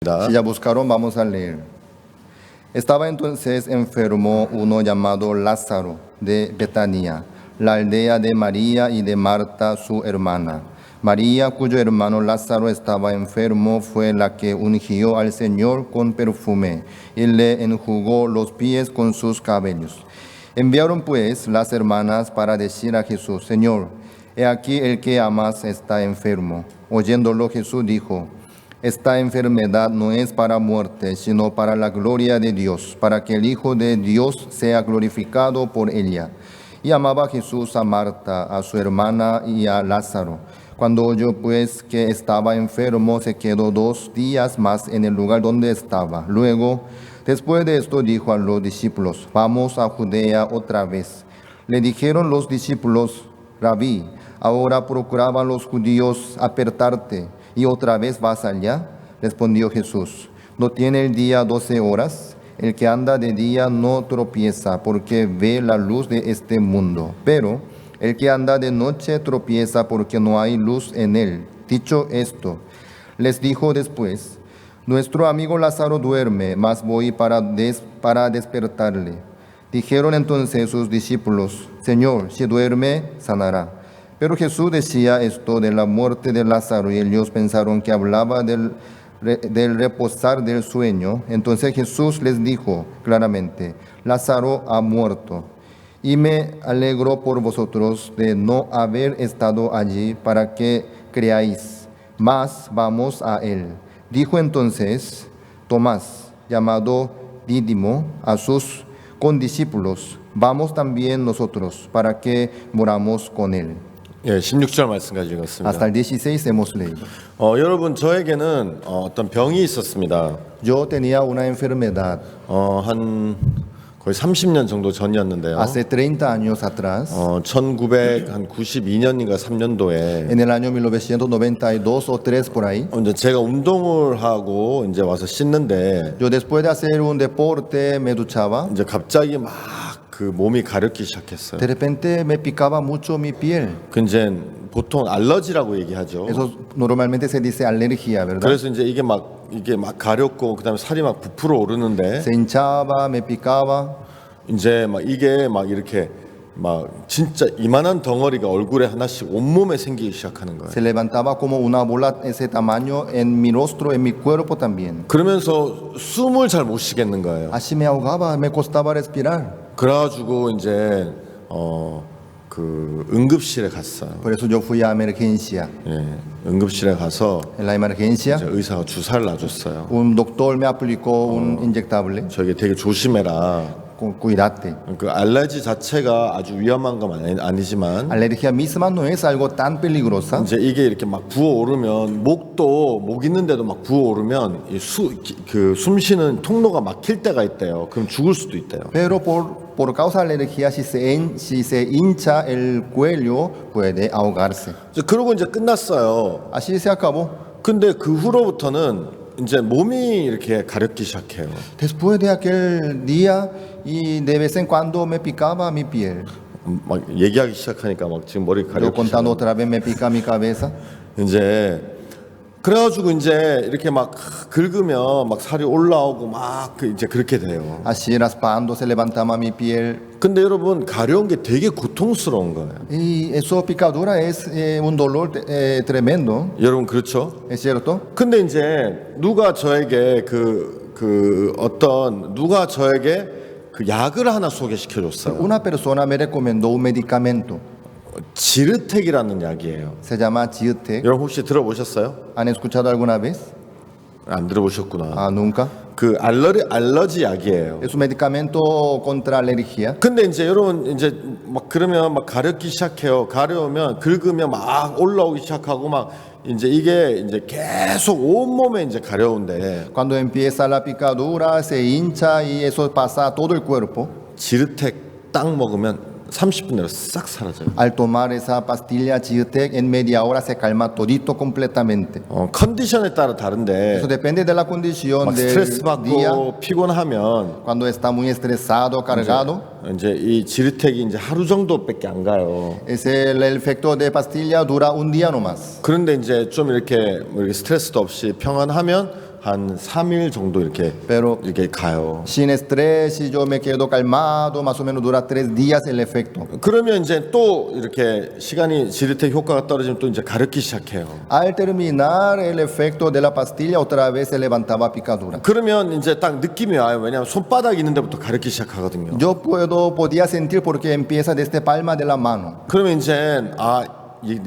Si ya buscaron, vamos a leer. Estaba entonces enfermo uno llamado Lázaro de Betania, la aldea de María y de Marta, su hermana. María, cuyo hermano Lázaro estaba enfermo, fue la que ungió al Señor con perfume y le enjugó los pies con sus cabellos. Enviaron pues las hermanas para decir a Jesús: Señor, he aquí el que amas está enfermo. Oyéndolo, Jesús dijo: esta enfermedad no es para muerte, sino para la gloria de Dios, para que el Hijo de Dios sea glorificado por ella. Y amaba Jesús a Marta, a su hermana y a Lázaro. Cuando oyó pues que estaba enfermo, se quedó 2 días más en el lugar donde estaba. Luego, después de esto, dijo a los discípulos: vamos a Judea otra vez. Le dijeron los discípulos: Rabí, ahora procuraban los judíos apartarte, ¿y otra vez vas allá? Respondió Jesús: ¿no tiene el día 12 horas? El que anda de día no tropieza, porque ve la luz de este mundo. Pero el que anda de noche tropieza, porque no hay luz en él. Dicho esto, les dijo después: nuestro amigo Lázaro duerme, mas voy para despertarle. Dijeron entonces sus discípulos: Señor, si duerme, sanará. Pero Jesús decía esto de la muerte de Lázaro, y ellos pensaron que hablaba del reposar del sueño. Entonces Jesús les dijo claramente: Lázaro ha muerto, y me alegro por vosotros de no haber estado allí para que creáis, mas vamos a él. Dijo entonces Tomás, llamado Dídimo, a sus condiscípulos: vamos también nosotros para que moramos con él. 예, 16절 말씀까지 읽었습니다. Hasta el 16 hemos leído. 여러분, 저에게는 어떤 병이 있었습니다. Yo tenía una enfermedad 한 거의 30년 정도 전이었는데요. hace 30 años atrás, 1992년인가 3년도에 en el año 1992 o 3 por ahí. 이제 제가 운동을 하고 이제 와서 씻는데 Yo después de hacer un deporte me duchaba. 이제 갑자기 막 그 몸이 가렵기 시작했어요. De repente me picaba mucho mi piel. 그 이제 보통 알러지라고 얘기하죠. Eso normalmente se dice alergia, ¿verdad? 그래서 이제 이게 막 가렵고 그다음에 살이 막 부풀어 오르는데 Se hinchaba, me picaba. 이제 막 이게 막 이렇게 막 진짜 이만한 덩어리가 얼굴에 하나씩 온몸에 생기기 시작하는 거예요. Se levantaba como una bola ese tamaño en mi rostro, en mi cuerpo también. 그러면서 숨을 잘 못 쉬겠는 거예요. Así me ahogaba, me costaba respirar. 그래가지고 이제 그 응급실에 갔어요. Por eso yo fui a emergencia. 예, 응급실에 가서 En la emergencia, 이제 의사가 주사를 놔줬어요. un doctor me aplicó un inyectable. 저게 되게 조심해라. Cuídate. 그 알레르기 자체가 아주 위험한 건 아니지만 Alergia misma no es algo tan peligrosa. 이제 이게 이렇게 막 부어오르면 목 있는데도 막 부어오르면 그 숨 쉬는 통로가 막힐 때가 있대요. 그럼 죽을 수도 있대요. Pero por causa de alergia, si se hincha el cuello, puede ahogarse. 그러고 이제 끝났어요. Así se acabó. 근데 그 후로부터는 이제 몸이 이렇게 가렵기 시작해요. Después de aquel día, y de vez en cuando me picaba mi piel. 막 얘기하기 시작하니까 막 지금 머리 Yo 가렵기 contando 시작해요. otra vez me pica mi cabeza. 이제 그래가지고 이제 이렇게 막 긁으면 막 살이 올라오고 막 이제 그렇게 돼요. Así raspando se levantaba mi piel. 근데 여러분, 가려운 게 되게 고통스러운 거예요. Y eso picadura es un dolor tremendo, 여러분, 그렇죠? ¿es cierto? 근데 이제 누가 저에게 누가 저에게 그 약을 하나 소개시켜 줬어요. Una persona me recomendó un medicamento. 지르텍이라는 약이에요. Se llama Giotec. 여러분 혹시 들어보셨어요? ¿Han escuchado alguna vez? 안 들어보셨구나. Ah, nunca. 그 알러지 약이에요. Es un medicamento contra alergia. 근데 이제 여러분 이제 막 그러면 막 가렵기 시작해요. 가려우면 긁으면 막 올라오기 시작하고 막 이제 이게 이제 계속 온몸에 이제 가려운데 Cuando empieza la picadura, se hincha y eso pasa a todo el cuerpo. 지르텍 딱 먹으면 30분 내로 싹 사라져요. Al tomar esa pastilla Giotec, en media hora se calma todito completamente. 컨디션에 따라 다른데 Eso depende de la condición 막 del 스트레스 día. 받고 피곤하면 Cuando está muy estresado, cargado, 이제 이 지르텍이 이제 하루 정도밖에 안 가요. el efecto de pastilla dura un día nomás. 그런데 이제 좀 이렇게 스트레스도 없이 평안하면 한 3일 정도 이렇게 가요. Sin estrés, si yo me quedo calmado, más o menos dura 3 días el efecto. 그러면 이제 또 이렇게 시간이 지르텍 효과가 떨어지면 또 이제 가렵기 시작해요. Al terminar el efecto de la pastilla, otra vez se levantaba picadura. 그러면 이제 딱 느낌이 와요. 왜냐하면 손바닥 있는 데부터 가렵기 시작하거든요. Yo podía sentir porque empieza desde palma de la mano. 그러면 이제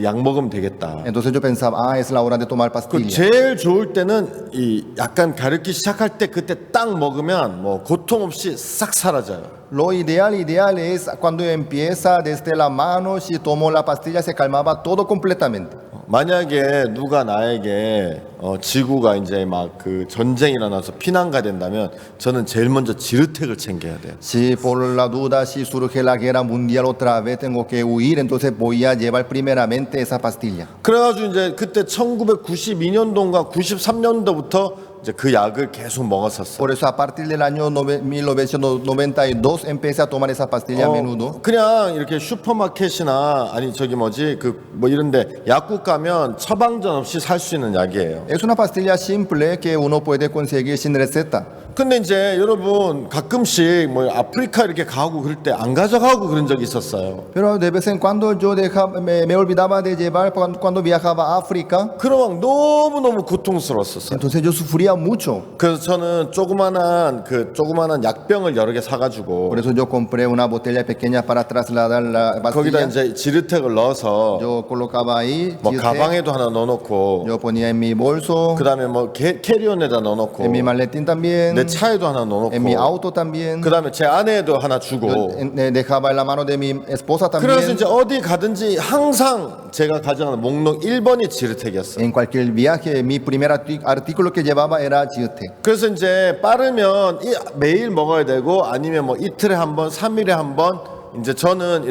약 먹으면 되겠다. Entonces yo pensaba, es la hora de tomar 그 pastilla. 제일 좋을 때는 이 약간 가렵기 시작할 때 그때 딱 먹으면 뭐 고통 없이 싹 사라져요. Lo ideal es cuando empieza desde la mano, si tomo la pastilla se calmaba todo completamente. 만약에 누가 나에게 지구가 이제 막 그 전쟁이 일어나서 피난가 된다면 저는 제일 먼저 지르텍을 챙겨야 돼요. Si por la duda, si surge la guerra mundial otra vez, tengo que huir, entonces voy a llevar primeramente esa pastilla. 그래가지고 이제 그때 1992년도인가 93년도부터 이제 그 약을 계속 먹었었어요. Por eso a partir del año 1992 empecé a tomar esa pastilla a menudo. 그냥 이렇게 슈퍼마켓이나 아니 저기 뭐지 그 뭐 이런데 약국 가면 처방전 없이 살 수 있는 약이에요. Es una pastilla simple que uno puede conseguir sin receta. 근데 이제 여러분 가끔씩 뭐 아프리카 이렇게 가고 그럴 때 안 가져가고 그런 적이 있었어요. Pero de vez en cuando yo me olvidaba de llevar cuando viajaba a África. 그럼 너무 고통스러웠었어요. Entonces yo sufría mucho. 그래서 저는 조그만한 약병을 여러 개 사가지고 Por eso yo compré una botella pequeña para trasladar la 거기다 pastilla. 이제 지르텍을 넣어서 Yo colocaba ahí, 뭐 가방에도 하나 넣어놓고 yo ponía en mi bolso, 그다음에 뭐 캐리온에다 넣어놓고 en mi maletín también, 내 차에도 하나 넣어놓고 en mi auto también. 그다음에 제 아내에도 하나 주고 Dejaba en la mano de mi esposa 그래서 también. 이제 어디 가든지 항상 제가 가져가는 목록 1번이 지르텍이었어요. En cualquier viaje, mi primer artículo que llevaba era Zyrtec. 그래서 이제 빠르면 매일 먹어야 되고 아니면 뭐 이틀에 한 번, 3일에 한 번 이제 저는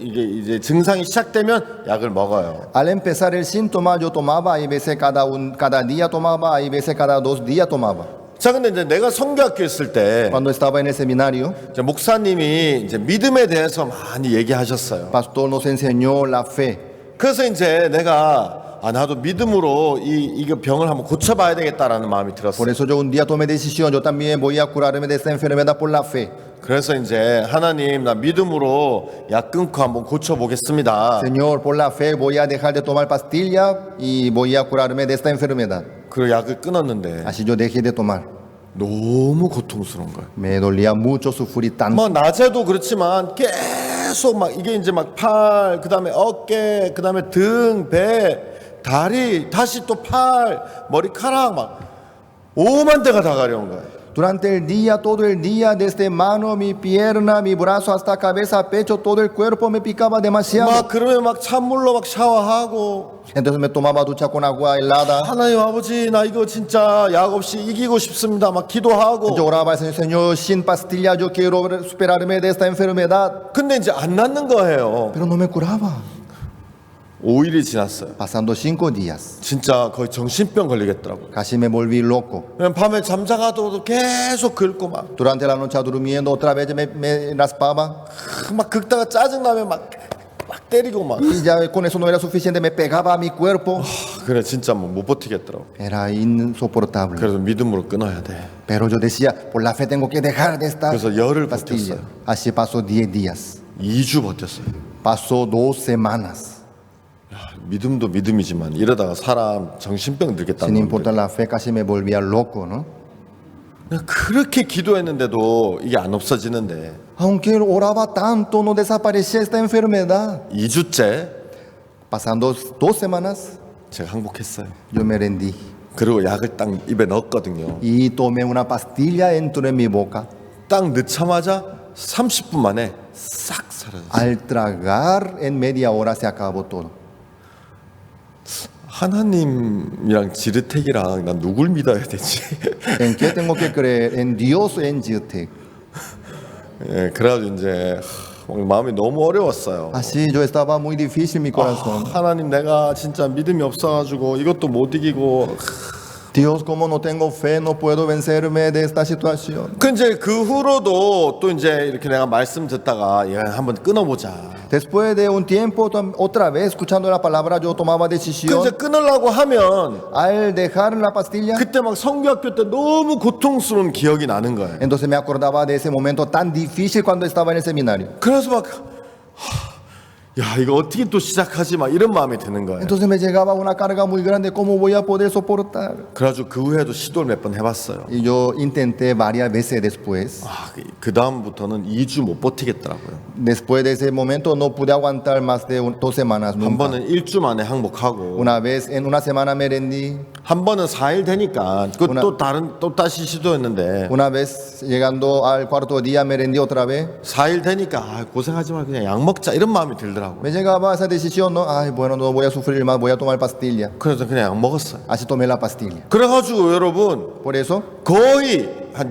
이게 이제 증상이 시작되면 약을 먹어요. Al empezar el síntoma, yo tomaba, hay veces cada día tomaba, hay veces cada 2 días tomaba. 자, 근데 이제 내가 성교학교 있을 때 Cuando estaba en el seminario, 이제 목사님이 이제 믿음에 대해서 많이 얘기하셨어요. pastor nos enseñó la fe. 그래서 이제 내가 나도 믿음으로 이거 병을 한번 고쳐봐야 되겠다라는 마음이 Por 들었어요. eso yo un día tomé decisión, yo también voy a curarme de esta enfermedad por la fe. 그래서 이제 하나님 나 믿음으로 약 끊고 한번 고쳐보겠습니다. Señor, por la fe voy a dejar de tomar pastillas y voy a curarme de esta enfermedad. 그 약을 끊었는데 Así yo dejé de tomar. 너무 고통스러운 거예요. Me dolía mucho, sufrí tanto. 뭐 낮에도 그렇지만 계속 막 이게 이제 막 팔, 그다음에 어깨, 그다음에 등, 배, 다리, 다시 또 팔, 머리카락 막 오만 대가 다 가려운 거예요. Durante el día, todo el día, desde mano, mi pierna, mi brazo hasta cabeza, pecho, todo el cuerpo me picaba demasiado. 막 그러면 막 찬물로 막 샤워하고 Entonces me tomaba ducha con agua helada. 하나님 아버지 나 이거 진짜 약 없이 이기고 싶습니다. 막 기도하고. Yo oraba al Señor, Señor, sin pastilla yo quiero superarme de esta enfermedad. 근데 이제 안 낫는 거예요. Pero no me curaba. 5일이 지났어요. Pasando 5 días, 진짜 거의 정신병 걸리겠더라고요. casi me volví loco. 그냥 밤에 잠자가도 계속 긁고 막 Durante la noche durmiendo otra vez me raspaba. 긁다가 짜증나면 막 때리고 막. Y ya con eso no era suficiente, me pegaba a mi cuerpo. 그래 진짜 뭐 못 버티겠더라고. Era insoportable. 그래서 믿음으로 끊어야 돼. Pero yo decía, por la fe tengo que dejar de esta 그래서 열흘 pastilla. 버텼어요. Así pasó 10 días. 2주 버텼어요. Pasó 2 semanas. 믿음도 믿음이지만 이러다가 사람 정신병 Sin 들겠다는 importar la fe, casi me volvía loco, ¿no? 그렇게 기도했는데도 이게 안 없어지는데 Aunque oraba tanto, no desaparecía esta enfermedad. 2주째 Pasando 2 semanas, 제가 항복했어요. yo me rendí. 그리고 약을 딱 입에 넣었거든요. Y tomé una pastilla dentro de mi boca. 딱 넣자마자 30분 만에 싹 사라졌어요. Al tragar, en media hora se acabó todo. 하나님이랑 지르텍이랑 난 누굴 믿어야 되지? ¿En qué tengo que creer? ¿En Dios o en Zyrtec? 예, 그래가지고 이제 마음이 너무 어려웠어요. Así yo estaba muy difícil en mi corazón. 하나님 내가 진짜 믿음이 없어가지고 이것도 못 이기고 Dios, como no tengo fe, no puedo vencerme de esta situación. 그 이제 그 후로도 또 이제 이렇게 내가 말씀 듣다가 야, 한번 끊어보자. Después de un tiempo, otra vez escuchando la palabra, yo tomaba 그 decisión. 이제 끊으려고 하면 Al dejar la pastilla, 그때 막 성교학교 때 너무 고통스러운 기억이 나는 거예요. entonces me acordaba de ese momento tan difícil cuando estaba en el seminario. 그래서 막 야, 이거 어떻게 또 시작하지 막 이런 마음이 드는 거예요. Entonces me llegaba una carga muy grande, ¿cómo voy a poder soportar? 그래가지고 그 후에도 시도를 몇 번 해봤어요. Y yo intenté varias veces después. 아, 그 다음부터는 2주 못 버티겠더라고요. Después de ese momento no pude aguantar más de 2 semanas. 한 Nunca. 번은 1주 만에 항복하고 Una vez, en una semana me rendí. 한 번은 4일 되니까 또 다시 시도했는데 Una vez, llegando al cuarto día, me rendí otra vez. 4일 되니까 아, 고생하지 말고 그냥 약 먹자 이런 마음이 들더라고요. Me llegaba esa decisión, ¿no? Ay, bueno, no voy a sufrir más, voy a tomar pastilla. 그래서 그냥 약 먹었어요. Así tomé la pastilla. 그래가지고 여러분 Por eso, 거의 한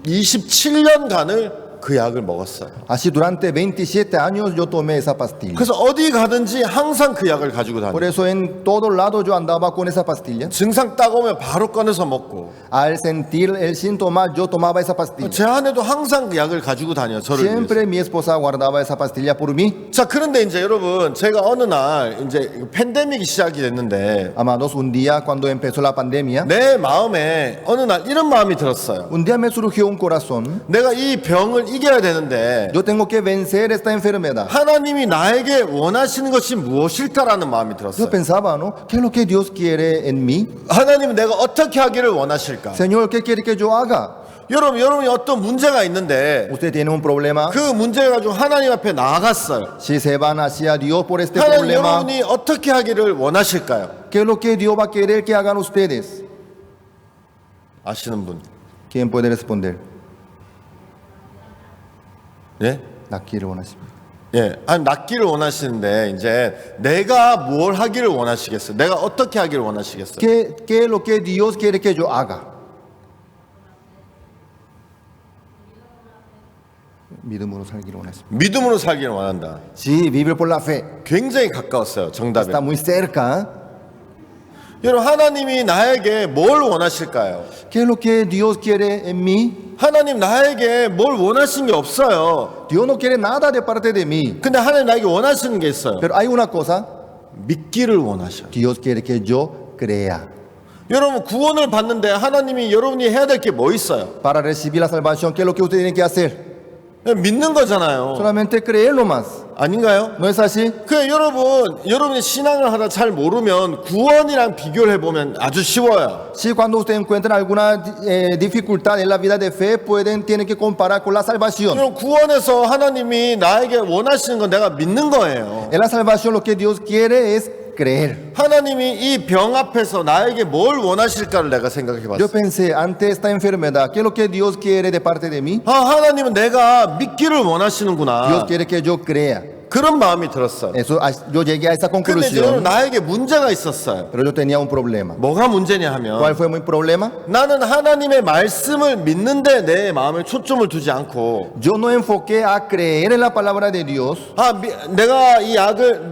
27년간을 그 약을 먹었어요. así durante 27 años yo tomé esa pastilla. 그래서 어디 가든지 항상 그 약을 가지고 Por 다녀요. eso en todos lados yo andaba con esa pastilla. 증상 딱 오면 바로 꺼내서 먹고 Al sentir el síntoma, yo tomaba esa pastilla. 제 아내도 항상 그 약을 가지고 다녀요. 저를 위해서. Siempre mi esposa guardaba esa pastilla por mí. 자, 그런데 이제 여러분 제가 어느 날 이제 팬데믹이 시작이 됐는데 Amados, un día cuando empezó la pandemia, 내 마음에 어느 날 이런 마음이 들었어요. un día me surgió un corazón. 내가 이 병을 이겨야 되는데 Yo tengo que vencer esta enfermedad. 하나님이 나에게 원하시는 것이 무엇일까라는 마음이 Yo 들었어요. pensaba, ¿no? ¿Qué es lo que Dios quiere en mí? 하나님은 내가 어떻게 하기를 원하실까? Señor, ¿qué quiere que yo haga? 여러분이 어떤 문제가 있는데 Usted tiene un problema. 그 문제를 가지고 하나님 앞에 나아갔어요. Si se van hacia Dios por este 하나님 problema, 여러분이 어떻게 하기를 원하실까요? ¿qué es lo que Dios va a querer que hagan ustedes? 아시는 분? ¿Quién puede responder? 예? 낫기를 원하십니다. 예, 아니 낫기를 원하시는데 이제 내가 뭘 하기를 원하시겠어요? 내가 어떻게 하기를 원하시겠어요? ¿Qué es lo que Dios quiere que yo haga? 믿음으로 살기를 원하십니다. 믿음으로 살기를 원한다. Sí, vivir por la fe. 굉장히 가까웠어요. 정답에. Está muy cerca. 여러분 하나님이 나에게 뭘 원하실까요? ¿Qué es lo que Dios quiere en mí? 하나님 나에게 뭘 원하신 게 없어요. Dios no quiere nada de parte de mí. 근데 하나님 나에게 원하시는 게 있어요. Pero hay una cosa, 믿기를 원하셔요. Dios quiere que yo crea. 여러분 구원을 받는데 하나님이 여러분이 해야 될 게 뭐 있어요? Para recibir la salvación, ¿qué es lo que usted tiene que hacer? 믿는 거잖아요. Solamente creerlo más. 아닌가요? ¿No es así? 그 여러분이 신앙을 하다 잘 모르면 구원이랑 비교를 해보면 아주 쉬워요. Si cuando usted encuentra alguna dificultad en la vida de fe, tiene que comparar con la salvación. 여러분 구원에서 하나님이 나에게 원하시는 건 내가 믿는 거예요. En la salvación lo que Dios quiere es creer. 하나님이 이 병 앞에서 나에게 뭘 원하실까를 내가 생각해 Yo 봤어요. pensé, ante esta enfermedad, ¿qué es lo que Dios quiere de parte de mí? 아, 하나님은 내가 믿기를 Dios 원하시는구나. quiere que yo crea. 그런 마음이 들었어요. Eso, yo llegué a esa 근데 이제 여러분 conclusión, 나에게 문제가 있었어요. pero yo tenía un problema. 뭐가 문제냐 하면 ¿Cuál fue mi problema? 나는 하나님의 말씀을 믿는데 내 마음에 초점을 두지 않고 Yo no enfoqué a creer en la palabra de Dios. 내가 이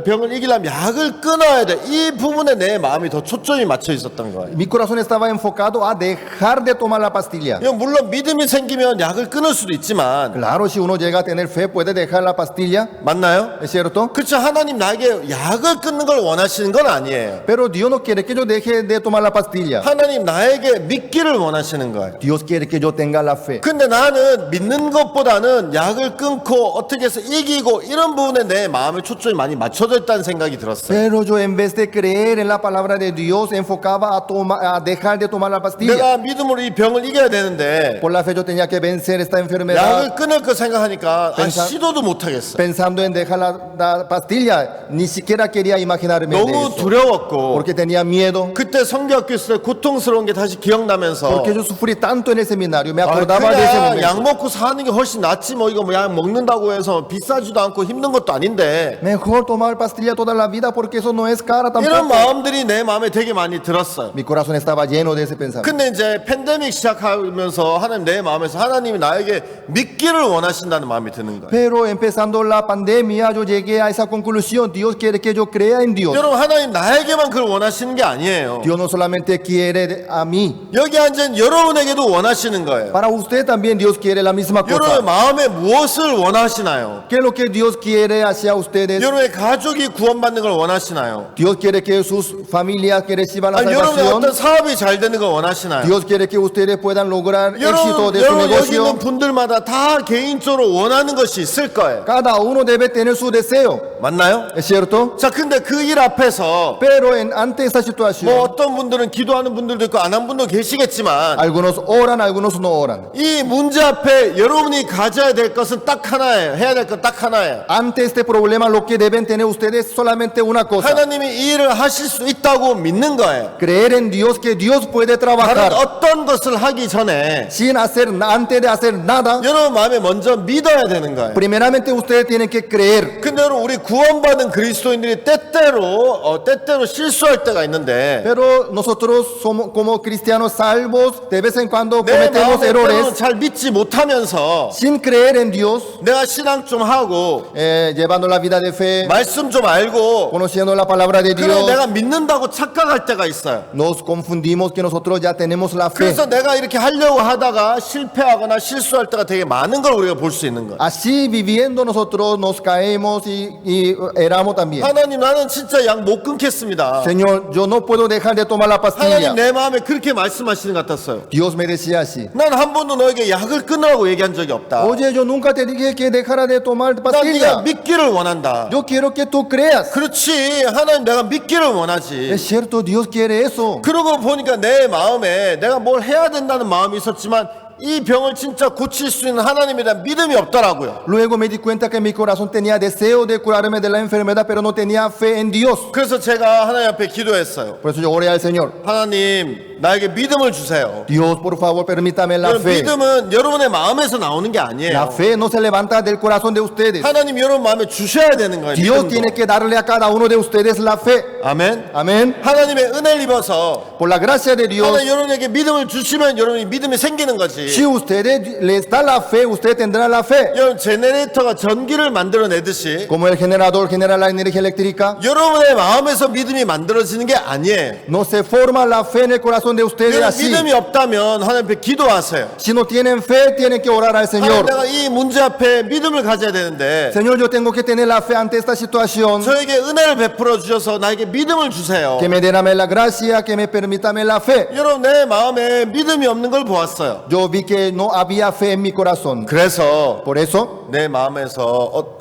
병을 이기려면 약을 끊어야 돼. 이 부분에 내 마음이 더 초점이 맞춰 있었던 거예요. Mi corazón estaba enfocado a dejar de tomar la pastilla. 물론 믿음이 생기면 약을 끊을 수도 있지만 Claro, si uno llega a tener fe, puede dejar la pastilla, 맞나요? ¿es cierto? 그렇죠. 하나님 나에게 약을 끊는 걸 원하시는 건 아니에요. Pero Dios no quiere que yo deje de tomar la pastilla. 하나님 나에게 믿기를 원하시는 거예요. Dios quiere que yo tenga la fe. 근데 나는 믿는 것보다는 약을 끊고 어떻게 해서 이기고 이런 부분에 내 마음의 초점이 많이 맞춰져 있다는 생각이 들었어요. Pero yo en vez de creer en la palabra de Dios, enfocaba a dejar de tomar la pastilla. 내가 믿음으로 이 병을 이겨야 되는데 Por la fe yo tenía que vencer esta enfermedad. 약을 끊을 거 생각하니까 시도도 못 하겠어. Pensando en dejar la pastilla, ni siquiera quería imaginarme de 너무 eso. 두려웠고 Porque tenía miedo. 그때 성교학교 있을 때 고통스러운 게 다시 기억나면서 Porque yo sufrí tanto en el seminario. Me 아, acordaba de ese 그냥 약 momento. 먹고 사는 게 훨씬 낫지 뭐 이거 뭐 약 먹는다고 해서 비싸지도 않고 힘든 것도 아닌데 Mejor tomar pastilla toda la vida porque eso no es cara 이런 tampoco. 마음들이 내 마음에 되게 많이 들었어요. Mi corazón estaba lleno de ese pensamiento. 근데 이제 팬데믹 시작하면서 하나님 내 마음에서 하나님이 나에게 믿기를 원하신다는 마음이 드는 거예요. Pero empezando la pandemia, sea yo llegué a esa conclusión. Dios quiere que yo crea en Dios. 여러분 하나님 나에게만 그걸 원하시는 게 아니에요. Dios no solamente quiere a mí. 여기 앉은 여러분에게도 원하시는 거예요. Para usted también Dios quiere la misma 여러분의 cosa. 마음에 무엇을 원하시나요? ¿Qué es lo que Dios quiere hacia ustedes? 여러분의 가족이 구원받는 걸 원하시나요? Dios quiere que sus familias que reciban la 아니, 여러분의 salvación. 어떤 사업이 잘 되는 걸 원하시나요? Dios quiere que ustedes puedan lograr éxito de su 여러분 여기 있는 negocio. 분들마다 다 개인적으로 원하는 것이 있을 거예요. Cada uno debe tener su deseo. 맞나요? ¿Es cierto? 자, 근데 그 일 앞에서 Pero ante esta 뭐 situación, 어떤 분들은 기도하는 분들도 있고 안 한 분도 계시겠지만 algunos oran, algunos no oran. 이 문제 앞에 여러분이 가져야 될 것은 딱 하나예요. 해야 될 건 딱 하나예요. Ante este problema, lo que deben tener ustedes es solamente una cosa: 하나님이 이 일을 하실 수 있다고 믿는 거예요. creer en Dios, que Dios puede 다른 trabajar 어떤 것을 하기 전에 sin hacer, antes de hacer nada. 여러분 마음에 먼저 믿어야 되는 거예요. Primeramente, ustedes tienen que creer. 근데 여러분 우리 구원받은 그리스도인들이 때때로 실수할 때가 있는데 Pero nosotros somos como cristianos salvos, de vez en cuando 내 cometemos 마음에 errores 잘 믿지 못하면서 sin creer en Dios, 내가 신앙 좀 하고 llevando la vida de fe, 말씀 좀 알고 conociendo la palabra de 그래 Dios. 내가 믿는다고 착각할 때가 있어요. Nos confundimos que nosotros ya tenemos la fe. 그래서 내가 이렇게 하려고 하다가 실패하거나 실수할 때가 되게 많은 걸 우리가 볼 수 있는 거예요. Así viviendo nosotros nos caemos y erramos también. 하나님 나는 진짜 약 못 끊겠습니다. Señor, yo no puedo dejar de tomar la pastilla. 하나님 내 마음에 그렇게 말씀하시는 것 같았어요. Dios me decía así: 난 한 번도 너에게 약을 끊으라고 얘기한 적이 없다. oye, yo nunca te dije que dejara de tomar 난 네가 pastilla. 믿기를 원한다. Yo quiero que tú creas. 그렇지. 하나님 내가 믿기를 원하지. Es cierto, Dios quiere eso. 그러고 보니까 내 마음에 내가 뭘 해야 된다는 마음이 있었지만 이 병을 진짜 고칠 수 있는 하나님에 대한 믿음이 없더라고요. Luego me di cuenta que mi corazón tenía deseo de curarme de la enfermedad, pero no tenía fe en Dios. 그래서 제가 하나님 앞에 기도했어요. Por eso yo oré al Señor: 하나님 나에게 믿음을 주세요. Dios, por favor, permítame la 여러분, fe. 믿음은 여러분의 마음에서 나오는 게 La 아니에요. fe no se levanta del corazón de ustedes. 하나님 여러분 마음에 주셔야 되는 거예요. Dios 믿음도. tiene que darle a cada uno de ustedes la fe. 아멘. Amén. 하나님의 은혜를 입어서 Por la gracia de Dios, 하나님 여러분에게 믿음을 주시면 여러분이 믿음이 생기는 거지. si ustedes les da la fe, usted tendrá la fe. 여러분 제네레이터가 전기를 만들어내듯이 Como el generador genera la energía eléctrica, 여러분의 마음에서 믿음이 만들어지는 게 아니에요. no se forma la fe en el corazón de ustedes 여러분 así. 믿음이 없다면 하나님 앞에 기도하세요. Si no tienen fe, tienen que orar al 하나님 Señor. 내가 이 문제 앞에 믿음을 가져야 되는데 Señor, yo tengo que tener la fe ante esta situación. 저에게 은혜를 베풀어 주셔서 나에게 믿음을 주세요. Que me derrame la gracia, que me permítame la fe. 여러분 내 마음에 믿음이 없는 걸 보았어요. Yo vi que no había fe en mi corazón. 그래서 Por eso 내 마음에서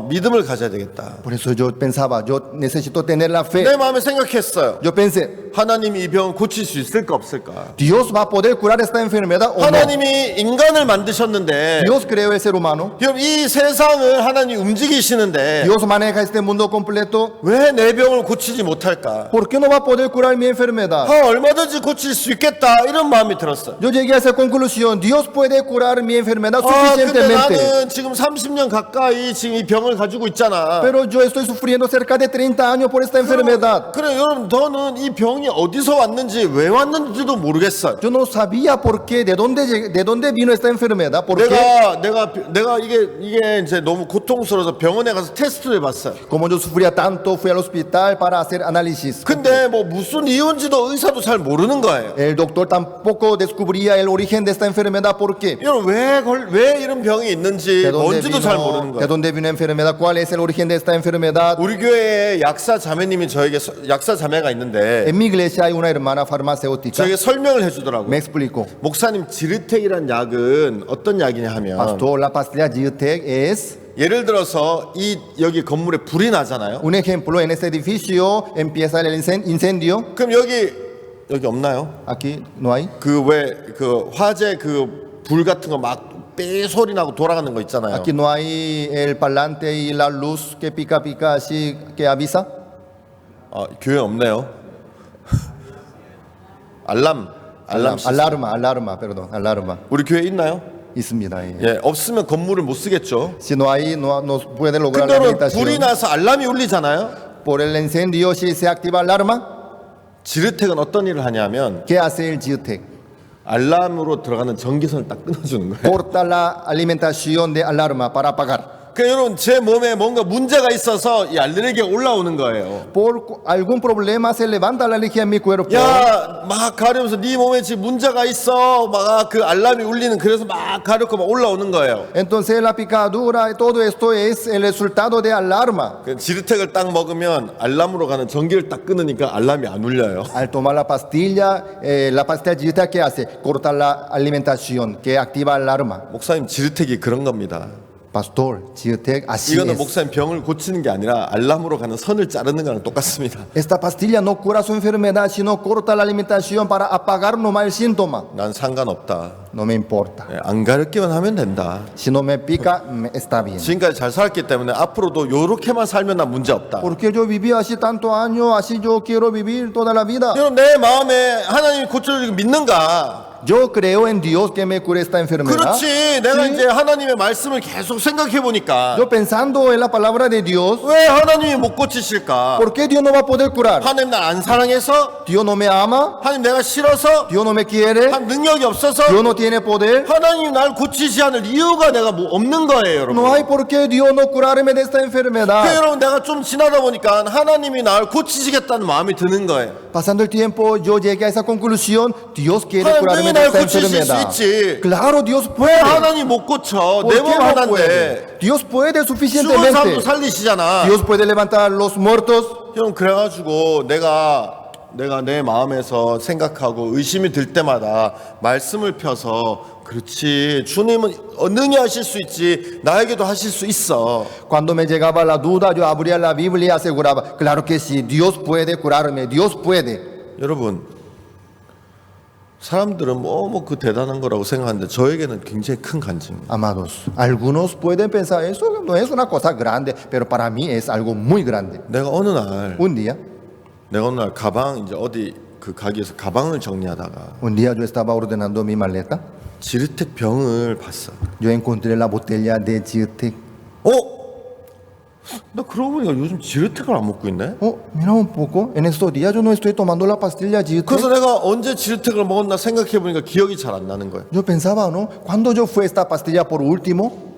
믿음을 가져야 되겠다. yo pensaba, yo necesito tener la fe. 내 마음에 생각했어요. Yo pensé, 하나님이 이 병을 고칠 수 있을까 없을까? Dios va a poder curar esta enfermedad o no. 하나님이 인간을 만드셨는데 Dios creó el ser humano. 여러분 이 세상을 하나님 움직이시는데 Dios maneja este mundo completo. 왜 내 병을 고치지 못할까? ¿Por qué no va a poder curar mi enfermedad? 얼마든지 고칠 수 있겠다 이런 마음이 들었어요. Yo llegué a esa conclusión: Dios puede curar mi enfermedad 근데 suficientemente. 나는 지금 30년 가까이 지금 이 병을 가지고 있잖아. Pero yo estoy sufriendo cerca de 30 años por esta enfermedad. 그래 여러분 너는 이 병이 어디서 왔는지 왜 왔는지도 모르겠어요. Yo no sabía por qué, de dónde vino esta enfermedad, por qué. 내가 이게 이제 너무 고통스러워서 병원에 가서 테스트를 해봤어요. Como yo sufría tanto, fui al hospital para hacer análisis. 근데 뭐 무슨 이유인지도 의사도 잘 모르는 거예요. El doctor tampoco descubría el origen de esta enfermedad, por qué. 여러분 왜 이런 병이 있는지 뭔지도 잘 모르는 ¿De 거예요. dónde vino la enfermedad? ¿Cuál es el origen de esta enfermedad? 우리 교회에 약사 자매님이 저에게 약사 자매가 있는데 En mi iglesia hay una hermana farmacéutica. 저에게 설명을 해주더라고요. Me explicó: 목사님 지르텍이란 약은 어떤 약이냐 하면 Pastor, la pastilla Zyrtec es 예를 들어서 여기 건물에 불이 나잖아요. un ejemplo. En este edificio empieza el incendio. 그럼 여기 없나요? Aquí no hay. 그 화재 불 같은 거 막 삐 소리 나고 돌아가는 거 있잖아요. Aquí no hay el parlante y la luz que pica así que avisa. 교회 없네요. Alarma. 우리 교회 있나요? 있습니다. 예. 예, 없으면 건물을 못 쓰겠죠. Si no hay, no puede lograr 근데 la 여러분 habilitación. 불이 나서 알람이 울리잖아요. Por el incendio, si se activa alarma, 지르텍은 어떤 일을 하냐면 ¿qué hace el Zyrtec? 알람으로 들어가는 전기선을 딱 끊어주는 거예요. Corta la alimentación de alarma para apagar. 그 여러분 제 몸에 뭔가 문제가 있어서 이 알레르기가 올라오는 거예요. Por algún problema se levanta la alergia en mi cuerpo. 야, 막 가려면서 네 몸에 지금 문제가 있어. 막 그 알람이 울리는 그래서 막 가렵고 막 올라오는 거예요. Entonces la picadura, todo esto es el resultado de alarma. 그 지르텍을 딱 먹으면 알람으로 가는 전기를 딱 끊으니까 알람이 안 울려요. Al tomar la pastilla Gita, ¿qué hace? Corta la alimentación, que activa alarma. 목사님 지르텍이 그런 겁니다. Pastor, Gitec, así 이거는 es. 목사님 병을 고치는 게 아니라 알람으로 가는 선을 자르는 거랑 똑같습니다. Esta pastilla no cura su enfermedad, sino corta la alimentación para apagar nomás el síntoma. 난 상관없다. No me importa. 예, 안 가렵기만 하면 된다. Si no me pica, está bien. 지금까지 잘 살았기 때문에 앞으로도 요렇게만 살면 난 문제 없다. Porque yo viví así tantos años, así yo quiero vivir toda la vida. 여러분 내 마음에 하나님이 고쳐주기를 믿는가? Yo creo en Dios que me cure esta enfermedad. 그렇지. 내가 Sí. 이제 하나님의 말씀을 계속 생각해 보니까 Yo pensando en la palabra de Dios, 왜 하나님이 못 고치실까? ¿por qué Dios no va a poder curar? 하나님 날 안 사랑해서? Dios no me ama, 하나님 내가 싫어서? Dios no me quiere, 한 능력이 없어서? Dios no tiene poder. 하나님 날 고치지 않을 이유가 내가 뭐 없는 거예요, 여러분. No hay por qué Dios no curarme de esta 그 enfermedad. 여러분 내가 좀 지나다 보니까 하나님이 날 고치시겠다는 마음이 드는 거예요. Pasando el tiempo, yo llegué a esa conclusión: Dios quiere 하나님 curarme 날 de esta 고치실 수 enfermedad. 있지. Claro, Dios 왜 puede. 하나님 못 고쳐? ¿Por 내 qué 몸 no 하나인데. puede? Dios puede 죽은 suficientemente. 사람도 살리시잖아. Dios puede levantar los muertos. 형 그래가지고 내가 내 마음에서 생각하고 의심이 들 때마다 말씀을 펴서 그렇지 주님은 능히 하실 수 있지 나에게도 하실 수 있어. Cuando me llegaba la duda, yo abría la Biblia y aseguraba: claro que sí, Dios puede curarme, Dios puede. 여러분 사람들은 뭐 그 대단한 거라고 생각하는데 저에게는 굉장히 큰 간증입니다. Amados, algunos pueden pensar eso no es una cosa grande, pero para mí es algo muy grande. 내가 어느 날 Un día 가방 이제 어디 그 가게에서 가방을 정리하다가 yo estaba ordenando mi maleta. 지르텍 병을 봤어. Yo encontré la botella de Gitec. 나 그러고 보니까 요즘 지르텍을 안 먹고 있네. Mira un poco, en estos días yo no estoy tomando la pastilla Gitec. 그래서 내가 언제 지르텍을 먹었나 생각해 보니까 기억이 잘 안 나는 거예요. Yo pensaba, ¿no? ¿Cuándo yo fue esta pastilla por último?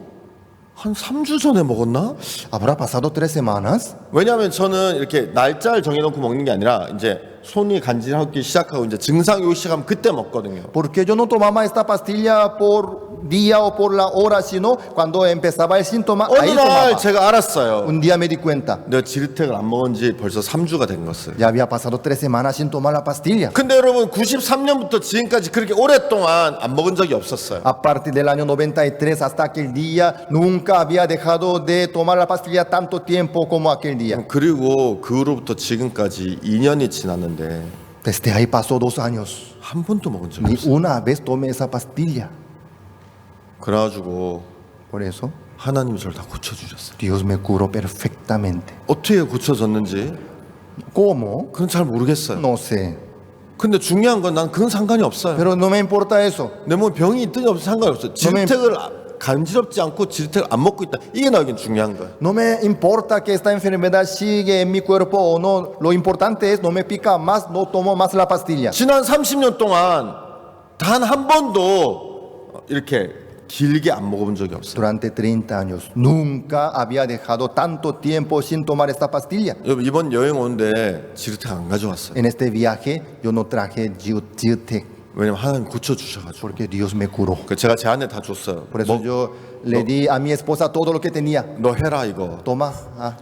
한 3주 전에 먹었나? ¿Habrá pasado 3 semanas? 왜냐하면 저는 이렇게 날짜를 정해놓고 먹는 게 아니라 이제 손이 간질하기 시작하고 이제 증상이 오기 시작하면 그때 먹거든요. Porque yo no tomaba esta pastilla por día o por la hora, sino cuando empezaba el síntoma, 어느 ahí 날 tomaba. 제가 알았어요. Un día me di cuenta, 내가 지르텍을 안 먹은 지 벌써 3주가 된 것을. ya había pasado 3 semanas sin tomar la pastilla. 근데 여러분 93년부터 지금까지 그렇게 오랫동안 안 먹은 적이 없었어요. A partir del año 93 hasta aquel día, nunca había dejado de tomar la pastilla tanto tiempo como aquel día. 그리고 그 후로부터 지금까지 2년이 지났는데 Desde ahí pasó 2 años. 한 번도 먹은 적이 Ni 없어요. una vez tomé esa pastilla. 그래가지고 Por eso, 하나님이 저를 다 고쳐주셨어요. Dios me curó perfectamente. 어떻게 고쳐졌는지 ¿Cómo? 그건 잘 모르겠어요. No sé. 근데 중요한 건 난 그건 상관이 없어요. Pero no me importa eso. 내 몸에 병이 있든지 없든지 상관이 없어요. 지르텍을 간지럽지 않고 지르텍을 안 먹고 있다. 이게 나에겐 중요한 거예요. No me importa que esta enfermedad sigue en mi cuerpo o no. Lo importante es no me pica más, no tomo más la pastilla. 지난 30년 동안 단 한 번도 이렇게 길게 안 먹어본 적이 없어요. Durante 30 años nunca había dejado tanto tiempo sin tomar esta pastilla. 여러분 이번 여행 오는데 지르텍 안 가져왔어요. En este viaje yo no traje Gitec 왜냐면 하나님 고쳐주셔가지고. porque Dios me curó. 그 제가 제 아내 다 줬어요. Por eso yo le di a mi esposa todo lo que tenía. 너 해라 이거. Toma,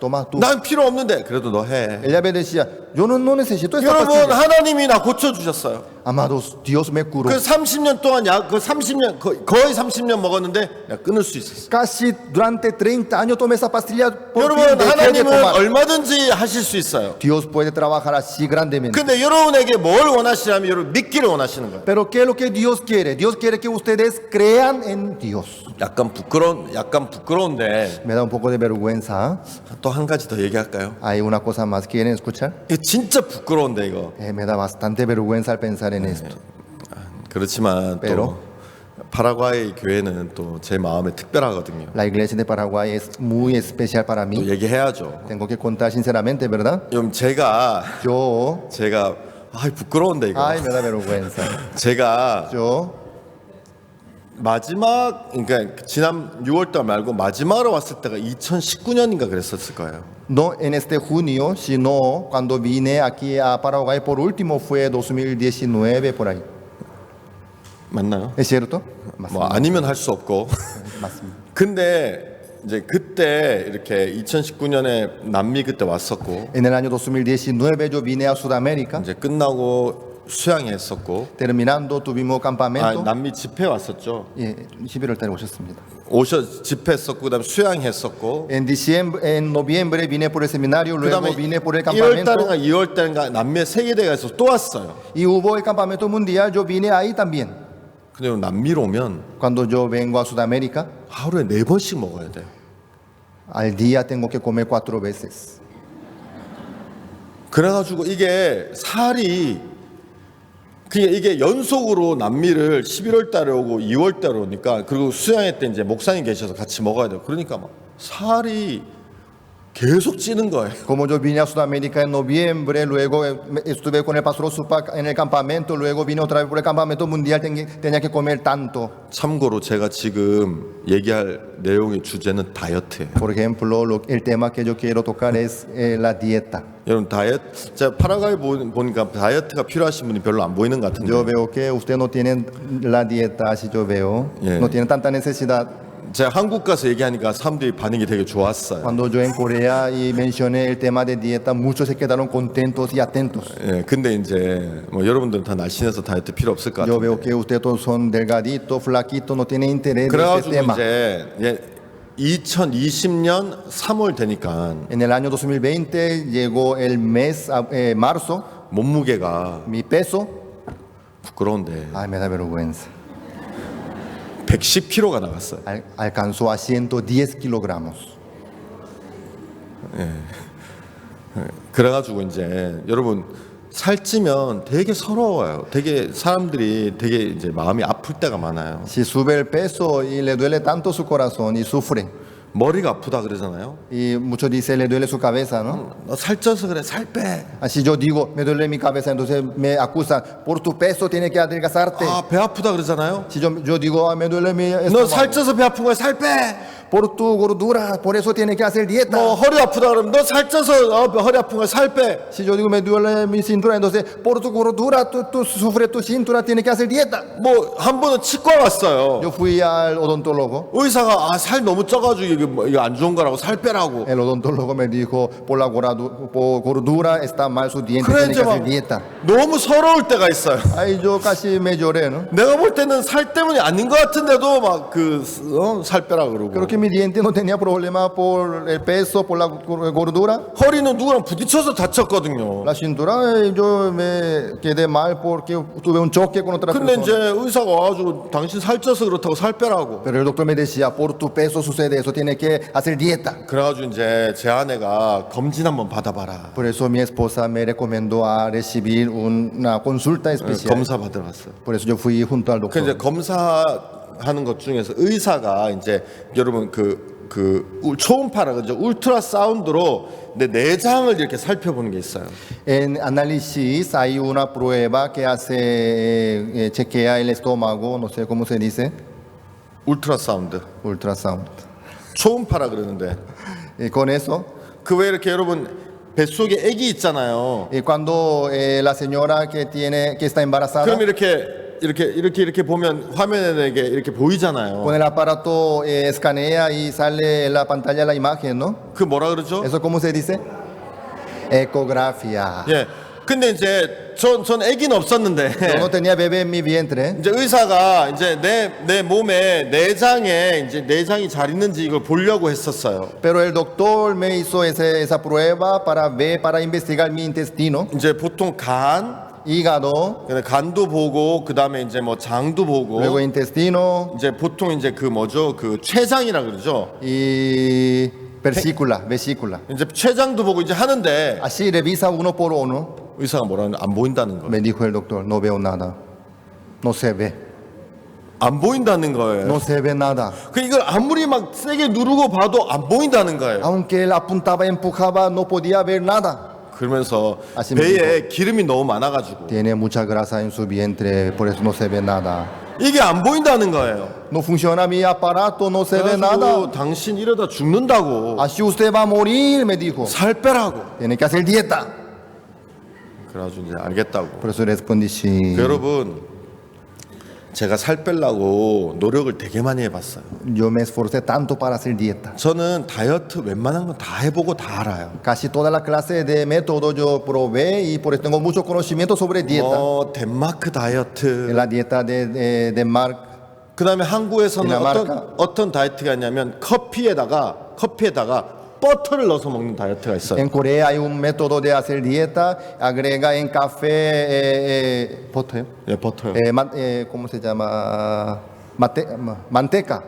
toma tú. 난 필요 없는데 그래도 너 해. Ella me decía, yo no necesito esta 여러분 pastilla. 하나님이 나 고쳐주셨어요. Amados, Dios me curó. 그 30년 동안 그 30년 거의 30년 먹었는데 내가 끊을 수 있었어요. Casi durante 30 años tomé esa pastilla por fin 여러분 dejé de 하나님은 tomar. 얼마든지 하실 수 있어요. Dios puede trabajar así grandemente. 근데 여러분에게 뭘 원하시냐면 여러분 믿기를 원하시는 거예요. Pero ¿qué es lo que Dios quiere? Dios quiere que ustedes crean en Dios. 약간 부끄러운데 Me da un poco de vergüenza. 또 한 가지 더 얘기할까요? Hay una cosa más. ¿Quieren escuchar? 이거 진짜 부끄러운데 이거. Me da bastante vergüenza al pensar en esto. 그렇지만 Pero. 또 파라과이 교회는 또 제 마음에 특별하거든요. La iglesia de Paraguay es muy especial para 또 mí. 얘기해야죠. Tengo que contar sinceramente, ¿verdad? 여러분 제가 Yo, 부끄러운데 이거. ay, me da vergüenza. 제가 Yo, 마지막 그러니까 지난 6월달 말고 마지막으로 왔을 때가 2019년인가 그랬었을 거예요. No en este junio, sino cuando vine aquí a Paraguay por último fue 2019 por ahí. 맞나요? ¿Es cierto? 뭐 아니면 할 수 없고. 맞습니다. 근데 이제 그때 이렇게 2019년에 남미 그때 왔었고 En el año 2019 yo vine a Sudamérica. 이제 끝나고 수양했었고 Terminando tuvimos campamento. 남미 집회 왔었죠. 예, 11월 달에 오셨습니다. 집회했었고 그다음에 수양했었고 En noviembre vine por el seminario, luego 그다음에 vine por el 1월 campamento. 달인가 2월 달인가 남미의 세계대회에서 또 왔어요. Y hubo el campamento mundial, yo vine ahí también. 근데 남미로 오면 Cuando yo vengo a Sudamérica, 하루에 4번씩 먹어야 돼요. al día tengo que comer 4 veces. 그래가지고 이게 살이 이게 연속으로 남미를 11월 달에 오고 2월 달에 오니까 그리고 수양회 때 이제 목사님 계셔서 같이 먹어야 돼요. 그러니까 막 살이 계속 찌는 거예요. Como yo vine a Sudamérica en noviembre, luego estuve con el pastor Zupac en el campamento, luego vine otra vez por el campamento mundial, tenía que comer tanto. 참고로 제가 지금 얘기할 내용의 주제는 다이어트예요. Por ejemplo, el tema que yo quiero tocar es la dieta. 여러분 다이어트 제가 파라과이 보니까 다이어트가 필요하신 분이 별로 안 보이는 것 같은데. Yo veo que usted no tiene la dieta, así yo veo, Yeah. no tiene tanta necesidad. 제가 한국 가서 얘기하니까 사람들이 반응이 되게 좋았어요. Cuando yo en Corea y mencioné el tema de dieta, muchos se quedaron contentos y atentos. 예, 근데 이제 뭐 여러분들은 다 날씬해서 다이어트 필요 없을 것 Yo 같아요. veo que ustedes todos son delgaditos, flaquitos, no tienen interés en este 그래가지고 tema. 이제 2020년 3월 되니까 En el año 2020 llegó el mes marzo, 몸무게가 mi peso, 부끄러운데 ay, me da vergüenza, 110kg가 나갔어요. alcanzó a 110 kilogramos. 그래가지고 이제 여러분 살찌면 되게 서러워요. 되게 사람들이 되게 이제 마음이 아플 때가 많아요. Si sube el peso y le duele tanto su corazón y sufre, 머리가 아프다 그러잖아요. y muchos dicen le duele su cabeza, ¿no? 너 살쪄서 그래, 살 빼. Así yo digo, me duele mi cabeza, entonces me acusan, por tu peso tienes que adelgazarte. 아, 배 아프다 그러잖아요. Si yo digo, me duele mi 너 estómago, 살쪄서 배 아픈 거야, 살 빼. por tu gordura, por eso tienes que hacer dieta. 너 허리 아프다 그러면 너 살쪄서 허리 아픈 거야, 살 빼. Si yo digo, me duele mi cintura, entonces, por tu gordura, tú sufres tu cintura, tienes que hacer dieta. 뭐 한 번은 치과 갔어요. Yo fui al odontólogo. 의사가 살 너무 쪄가지고 이거 안 좋은 거라고 살 빼라고. El odontólogo me dijo, por la gordura está mal su diente, 그래 tiene 이제 que 막 hacer dieta. 너무 서러울 때가 있어요. Ay, yo casi me lloré, ¿no? 내가 볼 때는 살 때문이 아닌 것 같은데도 막 살 빼라 그러고. Creo que mi diente no tenía problema por el peso, por la gordura. 허리는 누구랑 부딪혀서 다쳤거든요. La cintura, yo me quedé mal porque tuve un choque con otra 근데 persona. 이제 의사가 와가지고 당신 살쪄서 그렇다고 살 빼라고. Pero el doctor me decía, por tu peso sucede eso, tienes que hacer dieta. 그래가지고 이제 제 아내가 검진 한번 받아봐라. Por eso mi esposa me recomendó a recibir una consulta especial. 검사 받으러 갔어요. Por eso yo fui junto al 그 doctor. 이제 검사하는 것 중에서 의사가 이제 여러분 그 초음파라 그죠? 울트라 사운드로 내 내장을 이렇게 살펴보는 게 있어요. En análisis hay una prueba que hace, chequea el estómago, no sé cómo se dice, 울트라 사운드. ultrasound. 초음파라 그러는데 Y con eso, 그 왜 이렇게 여러분 뱃속에 아기 있잖아요. y cuando la señora que está embarazada, 그럼 이렇게 보면 화면에 이렇게 보이잖아요. con el aparato escanea y sale en la pantalla la imagen, ¿no? 그 뭐라 그러죠? ¿Eso cómo se dice? Ecografía. 예. 근데 이제 전 아기는 없었는데 Yo no tenía bebé en mi vientre. 이제 의사가 이제 내 몸에 내장에 이제 내장이 잘 있는지 이걸 보려고 했었어요. Pero el doctor me hizo esa prueba para investigar mi intestino, 이제 보통 간, hígado, 간도 보고 그다음에 이제 뭐 장도 보고 luego intestino 이제 보통 이제 그 뭐죠? 그 췌장이라 그러죠. y vesícula. 이제 췌장도 보고 이제 하는데 Así revisa uno por uno. 의사가 뭐라는 안 보인다는 거예요. Me dijo el doctor, no veo nada. No se ve. 안 보인다는 거예요. No se ve nada. 그 이걸 아무리 막 세게 누르고 봐도 안 보인다는 거예요. Aunque él apuntaba, empujaba, no podía ver nada. 그러면서 아시는 배에 기름이 너무 많아가지고 Tiene mucha grasa en su vientre, por eso no se ve nada. 이게 안 보인다는 거예요. No funciona mi aparato, no se ve nada. 그래가지고 당신 이러다 죽는다고. Así usted va a morir, me dijo. 살 빼라고. Tiene que hacer dieta. 그래가지고 이제 알겠다고. Por eso respondí, sí. 여러분, 제가 살 빼려고 노력을 되게 많이 해봤어요. Yo me esforcé tanto para hacer dieta. 저는 다이어트 웬만한 건 다 해보고 다 알아요. Casi toda la clase de método yo probé y por eso tengo mucho conocimiento sobre dieta. 덴마크 다이어트. La dieta de Mark. 그 다음에 한국에서는 디나마르카. 어떤 다이어트가 있냐면 커피에다가 버터를 넣어서 먹는 다이어트가 있어요. En Corea hay un método de hacer dieta, agrega en café, ¿poto요? 예, 버터요. ¿Cómo se llama? Manteca.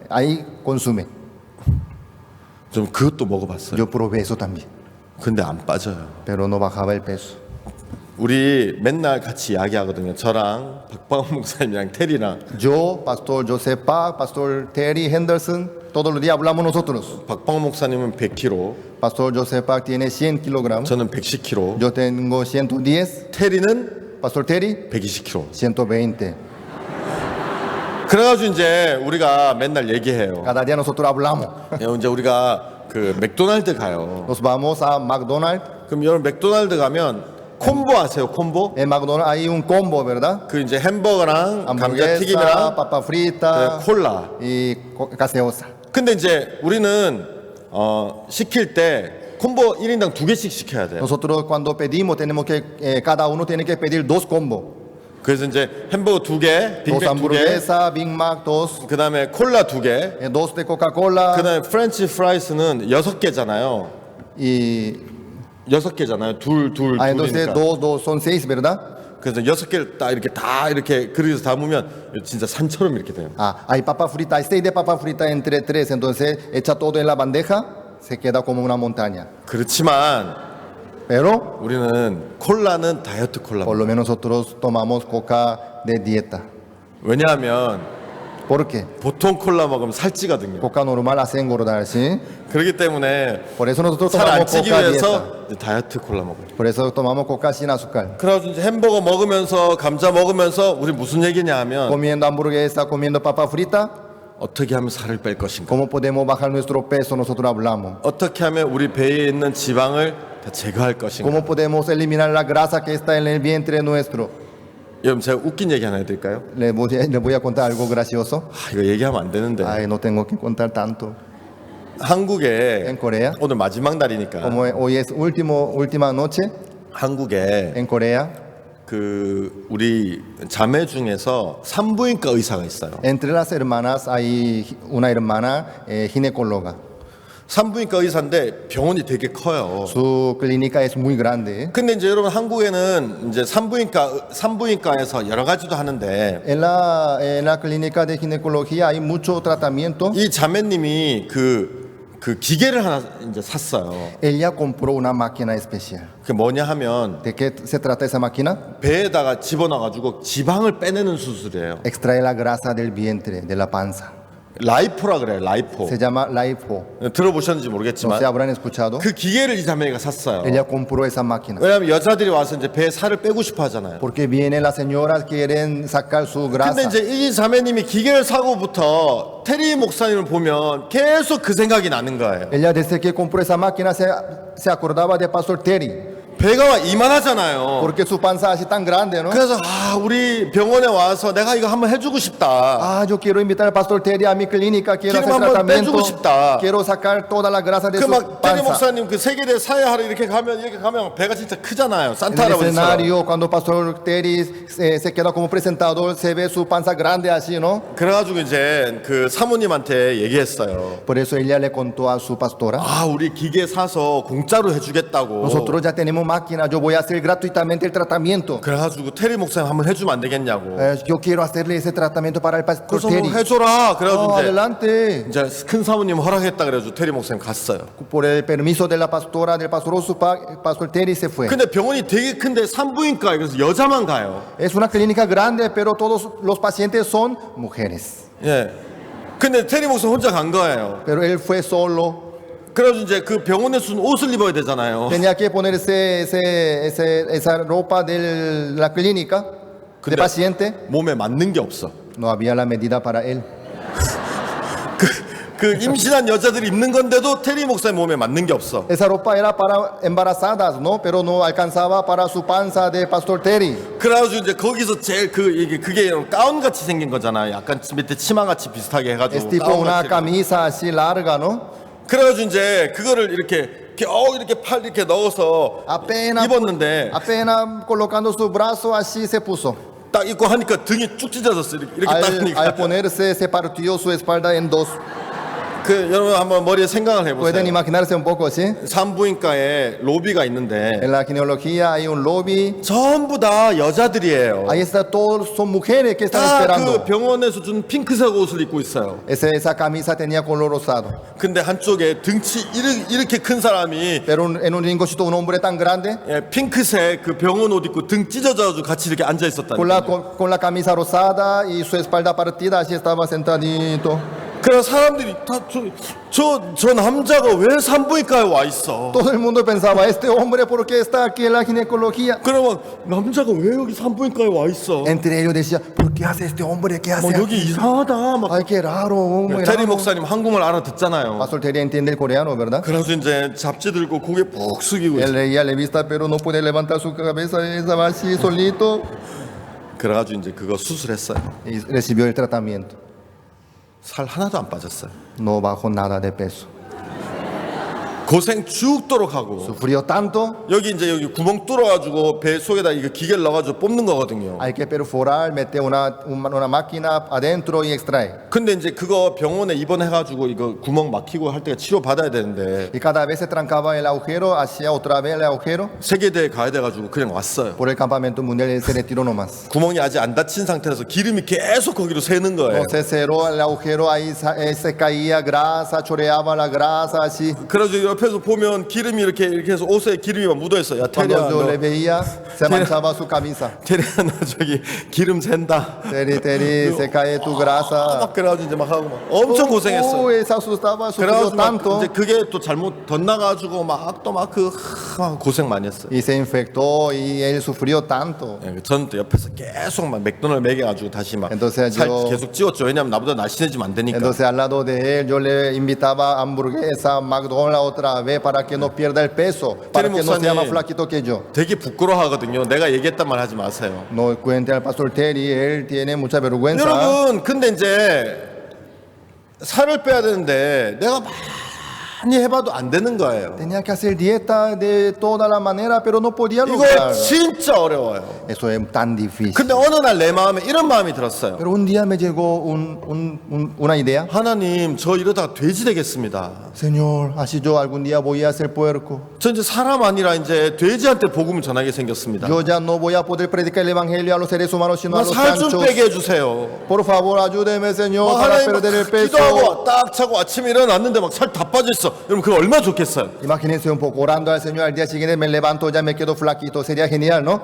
Ahí consume. 좀 그것도 먹어봤어요. Yo probé eso también, 근데 안 빠져요. pero no bajaba el peso. 우리 맨날 같이 이야기하거든요. 저랑 박방훈 목사님이랑 테리랑. Yo, Pastor Joseph Park, Pastor Terry Henderson, todos los días hablamos nosotros. 박방훈 목사님은 100kg, Pastor Joseph Park tiene 100 kilogramos, 저는 110kg, yo tengo 110, 테리는 Pastor Terry 120kg. 120. 그래가지고 이제 우리가 맨날 얘기해요. Cada día nosotros hablamos. 이제 우리가 그 맥도날드 가요. Nos vamos a McDonald's. 그럼 여러분 맥도날드 가면 콤보 아세요? 콤보? En McDonald's hay un combo, ¿verdad? 그 이제 햄버거랑 Hamburguesa, 감자튀김이랑 papa frita 콜라. y gaseosa. 근데 이제 우리는 시킬 때 콤보 1인당 2개씩 시켜야 돼요. Nosotros cuando pedimos tenemos que cada uno tiene que pedir 2 combos. 그래서 이제 햄버거 2개, 2 빅맥 2개, hamburguesas, Big Mac 2, 그다음에 콜라 2개, 2 de Coca-Cola 그다음에 프렌치 프라이스는 6개잖아요. y 6개잖아요. entonces 둘이니까. 2 son 6, ¿verdad? 그래서 6개를 다 이렇게 그릇에서 담으면 진짜 산처럼 이렇게 돼요. Hay papa frita, hay 6 de papa frita entre 3, entonces echa todo en la bandeja, se queda como una montaña. 그렇지만 Pero 우리는 콜라는 다이어트 콜라. por lo menos nosotros tomamos coca de dieta. 왜냐하면 ¿Por qué? 보통 콜라 먹으면 살찌거든요. Coca normal hace engordar, ¿sí? 그렇기 때문에 Por eso nosotros 살 안 tomamos 찌기 coca dieta. 위해서 이제 다이어트 콜라 먹어요. Por eso tomamos coca sin azúcar. 그래가지고 이제 햄버거 먹으면서 감자 먹으면서 우리 무슨 얘기냐 하면 Comiendo hamburguesa, comiendo papa frita, 어떻게 하면 살을 뺄 것인가, ¿cómo podemos bajar nuestro peso? Nosotros hablamos. 어떻게 하면 우리 배에 있는 지방을 다 제거할 것인가. ¿Cómo podemos eliminar la grasa que está en el vientre nuestro? 여러분 제가 웃긴 얘기 하나 해드릴까요? Le voy a contar algo gracioso. 이거 얘기하면 안 되는데. Ay, no tengo que contar tanto. 한국에 En Corea, 오늘 마지막 날이니까 como hoy es última noche, 한국에 en Corea, 그 우리 자매 중에서 산부인과 의사가 있어요. entre las hermanas hay una hermana ginecóloga. 산부인과 의사인데 병원이 되게 커요. Su clínica es muy grande. 근데 이제 여러분 한국에는 이제 산부인과에서 여러 가지도 하는데 En la clínica de ginecología hay mucho tratamiento. 이 자매님이 그 기계를 하나 이제 샀어요. Ella compró una máquina especial. 그게 뭐냐 하면 ¿De qué se trata esa máquina? 배에다가 집어넣어가지고 지방을 빼내는 수술이에요. Extrae la grasa del vientre, de la panza. 라이포라 그래요. 라이포. Se llama LiPo. 들어보셨는지 No 모르겠지만 se habrán escuchado. 그 기계를 이 자매가 샀어요. Ella compró esa máquina. 왜냐하면 여자들이 와서 이제 배에 살을 빼고 싶어 하잖아요. Porque vienen las señoras quieren sacar su 근데 grasa. 이제 이 자매님이 기계를 사고부터 테리 목사님을 보면 계속 그 생각이 나는 거예요. Ella desde que compró esa máquina se acordaba de Pastor Terry. 배가 이만하잖아요. Porque su panza así tan grande, ¿no? 그래서 우리 병원에 와서 내가 이거 한번 해주고 싶다. Yo quiero invitar al Pastor Terry a mi clínica, quiero 기름 hacer 한번 tratamiento, 빼주고 싶다. quiero sacar toda la grasa de 그 su 막 테리 panza. 목사님 그 세계대 사회하러 이렇게 가면 배가 진짜 크잖아요. 산타 En el 할아버지처럼. escenario, cuando Pastor Terry se queda como presentador, se ve su panza grande así, ¿no? 그래가지고 이제 그 사모님한테 얘기했어요. Por eso ella le contó a su pastora, 우리 기계 사서 공짜로 해주겠다고. nosotros ya tenemos máquina, yo voy a hacer gratuitamente el tratamiento. 그래가지고 테리 목사님 한번 해주면 안 되겠냐고. Yo quiero hacerle ese tratamiento para el Pastor 그래서 Terry. 해줘라. 그래가지고 Adelante. 이제 큰 사모님 허락했다 그래가지고 테리 목사님 갔어요. Por el permiso de la pastora, del pastor Osupa, Pastor Terry se fue. 근데 병원이 되게 큰데 산부인과에 그래서 여자만 가요. Es una clínica grande, pero todos los pacientes son mujeres. 예. 근데 테리 목사님 혼자 간 거예요. Pero él fue solo. 그래서 이제 그 병원에서는 옷을 입어야 되잖아요. Tenía que ponerse esa ropa de la clínica. de paciente, 몸에 맞는 게 없어. no había la medida para él. 그 임신한 여자들이 입는 건데도 테리 목사님 몸에 맞는 게 없어. Esa ropa era para embarazadas, ¿no? Pero no alcanzaba para su panza de Pastor Terry. 그래가지고 이제 거기서 제일 그게 가운 같이 생긴 거잖아. 약간 밑에 치마 같이 비슷하게 해가지고. Es tipo 가운 una 같이. camisa así larga, ¿no? 그래가지고 이제 그거를 이렇게 겨우 이렇게 팔 이렇게 넣어서 입었는데 apenas colocando su brazo así se puso. 딱 입고 하니까 등이 쭉 찢어졌어. 이렇게 딱 Al 하니까. ponerse se partió su espalda en dos. 그 여러분 한번 머리에 생각을 Pueden 해보세요. imaginarse un poco así. 산부인과에 로비가 있는데 En la ginecología hay un lobby. 전부 다 여자들이에요. Ahí está, todos son mujeres que están 다 그 esperando. 병원에서 준 핑크색 옷을 입고 있어요. Esa camisa tenía color rosado. 근데 한쪽에 등치 이렇게 큰 사람이 Pero en un rinconcito un hombre tan grande 예, 핑크색 그 병원 옷 입고 등 찢어져가지고 같이 이렇게 앉아 있었다는 거예요. con la camisa rosada y su espalda partida, así estaba sentadito. 그래서 사람들이 다 저 남자가 왜 산부인과에 와 있어? Todo el mundo pensaba, este hombre, ¿por qué está aquí en la ginecología? 그러면 남자가 왜 여기 산부인과에 와 있어? Entre ellos decía, ¿por qué hace este hombre? ¿Qué hace 뭐 여기 aquí? 이상하다. 막 Ay, qué raro, muy 테리 raro. 목사님 한국말 알아듣잖아요. Pastor Terry entiende el coreano, ¿verdad? 그래서 이제 잡지 들고 고개 푹 숙이고 Él 있어. leía la vista, pero no puede levantar su cabeza, estaba así solito 그래가지고 이제 그거 수술했어요. y recibió el tratamiento. 살 하나도 안 빠졌어요. No bajó nada de peso. 고생 죽도록 하고 Sufrió tanto, 여기 구멍 뚫어가지고 배 속에다 이거 기계를 넣어가지고 뽑는 거거든요. hay que perforar, meter una máquina adentro y extrae. 근데 이제 그거 병원에 입원해가지고 이거 구멍 막히고 할 때가 치료 받아야 되는데 Y cada vez se trancaba el agujero, hacía otra vez el agujero. 세계대회 가야 돼가지고 그냥 왔어요. Por el campamento mundial él se retiró nomás. 구멍이 아직 안 닫힌 상태라서 기름이 계속 거기로 새는 거예요. No se cerró el agujero, ahí se caía grasa, choreaba la grasa, así. 그래서 옆에서 보면 기름이 이렇게 해서 옷에 기름이 막 묻어 있어. 야 테리야, Cuando yo 너, le veía, se manchaba su camisa. 테리야 너 저기 기름 샌다. Terry, se cae tu grasa. 막 그래가지고 이제 막 하고 막 엄청 고생했어. Uy, se asustaba, sufrió 그래가지고 막 tanto. 이제 그게 또 잘못 덧나가지고 막 또 막 고생 많이 했어요. Y se infectó y él sufrió tanto. 예, 저는 또 옆에서 계속 막 맥도날드 먹여가지고 다시 막 Entonces 살 yo- 계속 찌웠죠. 왜냐면 나보다 날씬해지면 안 되니까. Entonces al lado de él yo le invitaba hamburguesa, McDonald's otra vez para que no pierda el peso, para que no sea más flaquito que yo. 되게 부끄러워하거든요. 내가 얘기했단 말 하지 마세요. No cuente al pastor Terry, él tiene mucha vergüenza. 여러분, 근데 이제 살을 빼야 되는데 내가 많이 해봐도 안 되는 거예요. Tenía que hacer dieta de toda la manera, pero no podía 이거 lograrlo. 진짜 어려워요. Eso es tan difícil. 근데 어느 날 내 마음에 이런 마음이 들었어요. Pero un día me llegó una idea. 하나님, 저 이러다가 돼지 되겠습니다. Señor, así yo algún día voy a ser puerco. 저 이제 사람 아니라 이제 돼지한테 복음을 전하게 생겼습니다. Yo ya no voy a poder predicar el evangelio a los seres humanos, sino a los 살 좀 chanchos. 빼게 해주세요. Por favor, ayúdeme, Señor, para 하나님 perder el peso. 기도하고 딱 차고 아침에 일어났는데 막 살 다 빠져 있어. 여러분 그거 얼마나 좋겠어요. Imagínense un poco, orando al Señor, al día siguiente me levanto, ya me quedo flaquito. Sería genial, ¿no?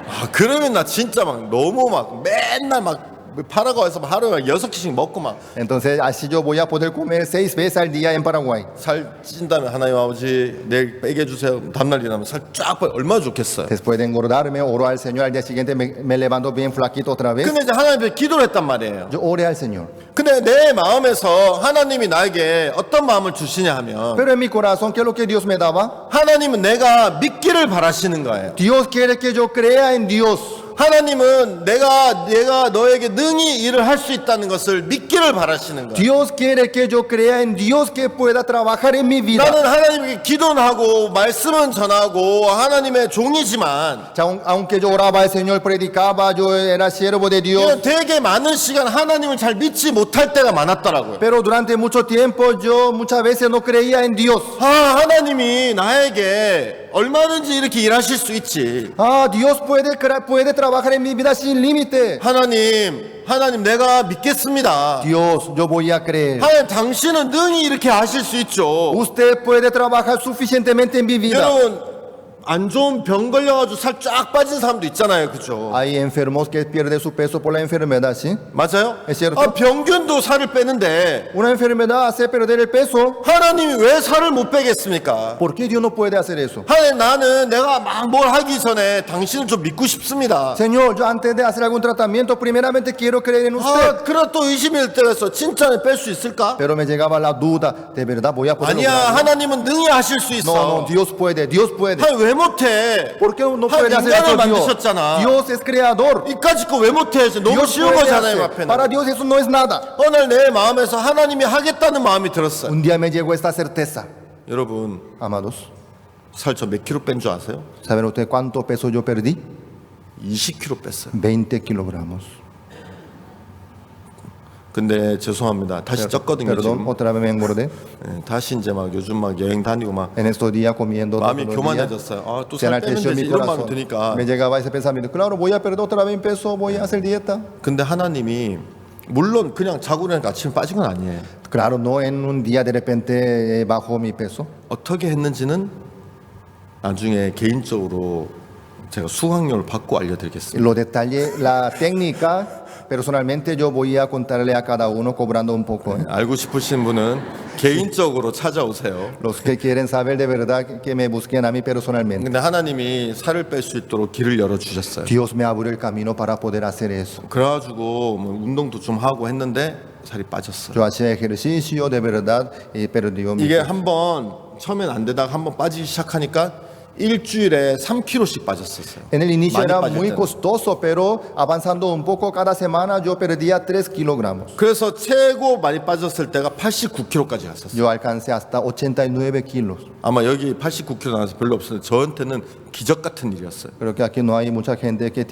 아 그러면 나 진짜 막 너무 막 맨날 막 파라과에서 하루에 6끼씩 먹고 막 살 Entonces, así yo voy a poder comer 6 veces al día en Paraguay. 찐 다음에 하나님 아버지 내일 빼게 해주세요. 다음날 일어나면 살 쫙 빠져. 얼마나 좋겠어요. Después de engordarme, oro al Señor, al día siguiente me levanto bien flaquito otra vez. 근데 이제 하나님께 기도를 했단 말이에요. Yo oré al Señor. 근데 내 마음에서 하나님이 나에게 어떤 마음을 주시냐 하면 Pero en mi corazón, ¿qué es lo que Dios me daba? 하나님은 내가 믿기를 바라시는 거예요. Dios quiere que yo crea en Dios. 하나님은 내가 너에게 능히 일을 할 수 있다는 것을 믿기를 바라시는 거예요. Dios quiere que yo crea en Dios que pueda trabajar en mi vida. 나는 하나님께 기도는 하고 말씀은 전하고 하나님의 종이지만 Aunque yo oraba al Señor, predicaba, yo era siervo de Dios. 이런 되게 많은 시간 하나님을 잘 믿지 못할 때가 많았더라고요. Pero durante mucho tiempo yo muchas veces no creía en Dios. 하나님이 나에게 얼마든지 이렇게 일하실 수 있지. Dios puede trabajar en mi vida sin límite. 하나님 내가 믿겠습니다. Dios, yo voy a creer. 하나님 당신은 능히 이렇게 하실 수 있죠. Usted puede trabajar suficientemente en mi vida. 여러분 안 좋은 병 걸려가지고 살 쫙 빠진 사람도 있잖아요, 그죠? Hay enfermos que pierden su peso por la enfermedad, ¿sí? 맞아요? Es cierto. 아, 병균도 살을 빼는데 Una enfermedad hace perder el peso. 하나님이 왜 살을 못 빼겠습니까? ¿Por qué Dios no puede hacer eso? 하나님, 나는 내가 막 뭘 하기 전에 당신을 좀 믿고 싶습니다. Señor, yo antes de hacer algún tratamiento, primeramente quiero creer en usted. 아, 그러다 또 의심일 때가 있어. 진짜 뺄 수 있을까? Pero me llegaba la duda, ¿de verdad voy a poder 아니야, lograrlo? 하나님은 능히 하실 수 No, 있어. no, Dios puede, Dios puede. 하나님 왜 못해? ¿Por qué no 하나님 puede hacer 인간을 eso Dios? 만드셨잖아. Dios es creador. 이까짓 거 왜 못해? 너무 Dios 쉬운 puede 거잖아요, hacer. 앞에는. Para Dios eso no es nada. 어느 날 내 마음에서 하나님이 하겠다는 마음이 들었어요. Un día me llegó esta certeza. 여러분, Amados, 살 저 몇 킬로 뺀 줄 아세요? ¿saben ustedes cuánto peso yo perdí? 20킬로 뺐어요. 20 kilogramos. 근데 죄송합니다. 다시 쪘거든요, Perdón, 지금. otra vez me engordé. 예, 다시 이제 막 요즘 막 여행 다니고 막 En estos días comiendo 마음이 todos los días. 교만해졌어요. 아, 또 Se 살 빼면 enalteció 되지 mi 이런 마음이 corazón. 드니까. Me llegaba ese pensamiento. Claro, voy a perder otra vez peso, voy a hacer dieta. 근데 하나님이 물론 그냥 자고 일어나니까 아침에 빠진 건 아니에요. Claro, no en un día de repente bajó mi peso. 어떻게 했는지는 나중에 개인적으로 제가 수강료를 받고 알려드리겠습니다. Los detalles, la técnica, personalmente yo voy a contarle a cada uno cobrando un poco. 알고 싶으신 분은 개인적으로 찾아오세요. Los que quieren saber de verdad que me busquen a mí personalmente. 근데 하나님이 살을 뺄 수 있도록 길을 열어 주셨어요. Dios me abrió el camino para poder hacer eso. 그래가지고 뭐 운동도 좀 하고 했는데 살이 빠졌어요. Yo hacía ejercicio de verdad y perdió mi 이게 peso. 한번 처음엔 안 되다가 한번 빠지기 시작하니까 일주일에 3kg씩 빠졌었어요. En el inicio 많이 era 빠질 muy 때는. costoso, pero avanzando un poco cada semana yo perdía 3 kilogramos. 그래서 최고 많이 빠졌을 때가 89kg까지 갔었어요. Yo alcancé hasta 89 kilos. 아마 여기 89kg 나와서 별로 없었는데 저한테는 기적 같은 일이었어요. Creo que aquí no hay mucha gente que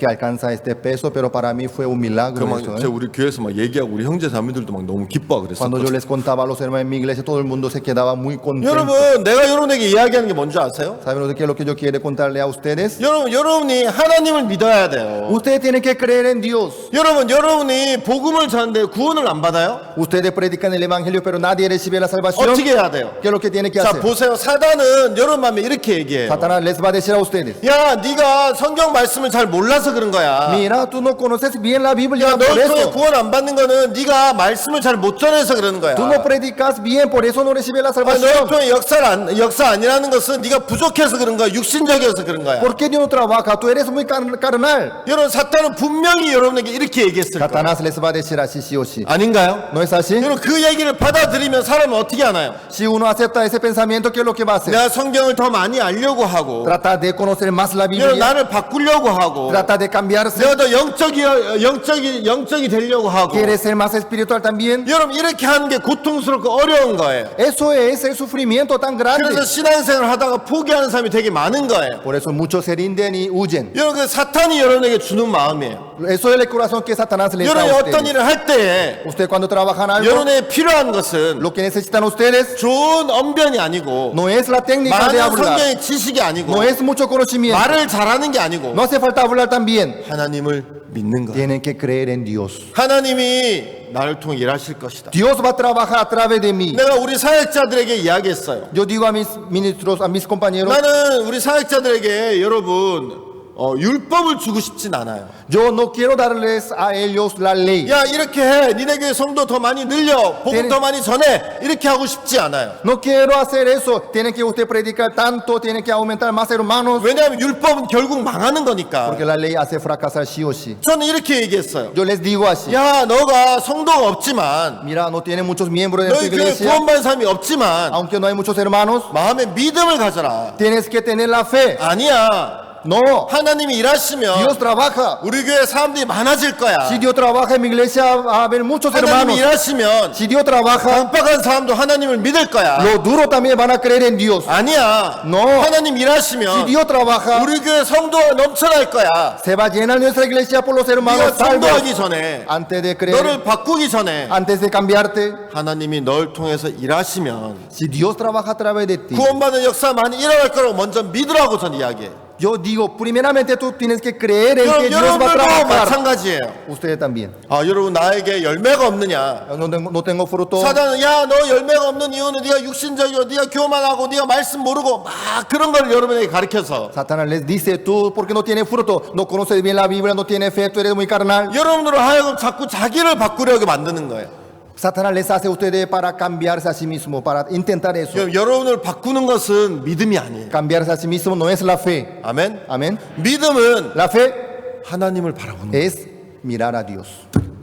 alcanza este peso, pero para mí fue un milagro 그막 eso, 제가 우리 교회에서 막 얘기하고 우리 형제 자매들도 막 너무 기뻐하고 Cuando yo 그랬었거든요. les contaba a los hermanos en mi iglesia, todo el mundo se quedaba muy contento. 여러분, 내가 여러분에게 이야기하는 게 뭔지 아세요? ¿Saben qué es lo que yo quiero contarle a ustedes? 여러분이 하나님을 믿어야 돼요. Ustedes tienen que creer en Dios. 여러분이 복음을 전하는데 구원을 안 받아요? Ustedes predican el evangelio, pero nadie recibe la salvación. 어떻게 해야 돼요? ¿Qué es lo que tiene que 자, hacer? 보세요. 사단은 여러분 마음에 이렇게 얘기해요. Satanás les va a decir a ustedes: 야, 네가 성경 말씀을 잘 몰라서 그런 거야. Mira, tú no conoces bien la Biblia, por 널 통해 eso. 구원 안 받는 거는 네가 말씀을 잘 못 전해서 그러는 거야. Tú no predicas bien, por eso no recibes la 널 salvación. 통해 역사 아니라는 것은 네가 부족해서 그런 거야. 육신적이어서 그런 거야. ¿Por qué Dios no trabaja? Tú eres muy carnal. 여러분, 사탄은 분명히 여러분에게 이렇게 얘기했을 거야. Satanás les va a decir así, sí o sí. 아닌가요? ¿No es así? 여러분, 그 얘기를 받아들이면 사람은 어떻게 하나요? Si uno acepta ese pensamiento, ¿qué es lo que va a hacer? 내가 성경을 더 많이 알려고 하고, Trata de conocer más la 여러분, Biblia. 나를 바꾸려고 하고, Trata de cambiarse. 내가 더 영적이 되려고 하고. Quiere ser más espiritual también. 여러분, 이렇게 하는 게 고통스럽고 어려운 거예요. Eso es el sufrimiento tan 그래서 grande. 신앙생활 하다가 포기하는 사람이 되게 많은 거예요. Por eso muchos se rinden y huyen. 여러분, 그 사탄이 여러분에게 주는 마음이에요. Eso es el corazón que Satanás les da 여러분이 a 어떤 ustedes. 일을 할 때에 Ustedes cuando trabajan algo, 여러분에 필요한 것은 lo que necesitan ustedes 좋은 언변이 아니고 no es la técnica de 많은 hablar, 성경의 지식이 아니고 no es mucho conocimiento, 말을 잘하는 게 아니고 no hace falta hablar también. 하나님을 믿는 거예요. Tienen que creer en Dios. 하나님이 나를 통해 일하실 것이다. Dios va a trabajar a través de mí. 내가 우리 사역자들에게 이야기했어요. Yo digo a mis ministros, a mis compañeros, 나는 우리 사역자들에게 여러분 율법을 주고 싶진 않아요. yo no quiero darles a ellos la ley. 야, 이렇게 해. 니네 교회 성도 더 많이 늘려. 복음 네. 더 많이 전해. 이렇게 하고 싶지 않아요. No quiero hacer eso. Tienen que usted predicar tanto, tienen que aumentar más hermanos, 왜냐하면 율법은 결국 망하는 거니까. porque la ley hace fracasar sí o sí. 저는 이렇게 얘기했어요. Yo les digo así: 야, 너가 성도가 없지만, mira, no tiene muchos miembros de tu 너희 교회 iglesia, 구원받은 사람이 없지만 aunque no hay muchos hermanos, 마음에 믿음을 가져라. tienes que tener la fe. 아니야. No, 하나님이 일하시면 Dios trabaja. 우리 교회 사람들이 많아질 거야. Si Dios trabaja en mi iglesia, va a haber muchos 하나님이 hermanos. 일하시면 Si Dios trabaja, 깜빡한 사람도 하나님을 믿을 거야. los duros también van a creer en Dios. 아니야. No. 하나님 Si 일하시면 Dios trabaja, 우리 교회 성도가 넘쳐날 거야. se va a llenar nuestra iglesia por los 네가 hermanos 성도하기 salvos. 전에, Antes de creer, 너를 바꾸기 전에 antes de cambiarte, 하나님이 널 통해서 일하시면 si Dios trabaja a través de ti, 구원받는 역사 많이 일어날 거라고 먼저 믿으라고 전 이야기해. Yo digo, primeramente tú tienes que creer en que Dios va a 여러분들도 trabajar. 마찬가지예요. Ustedes también. 여러분 나에게 열매가 없느냐? No tengo fruto. 사단은 야 너 열매가 없는 이유는 네가 육신적이고 네가 교만하고 네가 말씀 모르고 막 그런 걸 여러분에게 가르쳐서 Satanás les dice, tú porque no tienes fruto, no conoces bien la Biblia, no tienes fe, tú eres muy carnal. 여러분으로 하여금 자꾸 자기를 바꾸려고 만드는 거예요. Satanás les hace a ustedes para cambiarse a sí mismo, para intentar eso. 여러분을 바꾸는 것은 믿음이 아니에요. Cambiarse a sí mismo no es la fe. 아멘. Amén. 믿음은 La fe 하나님을 바라보는 거예요. es mirar a Dios.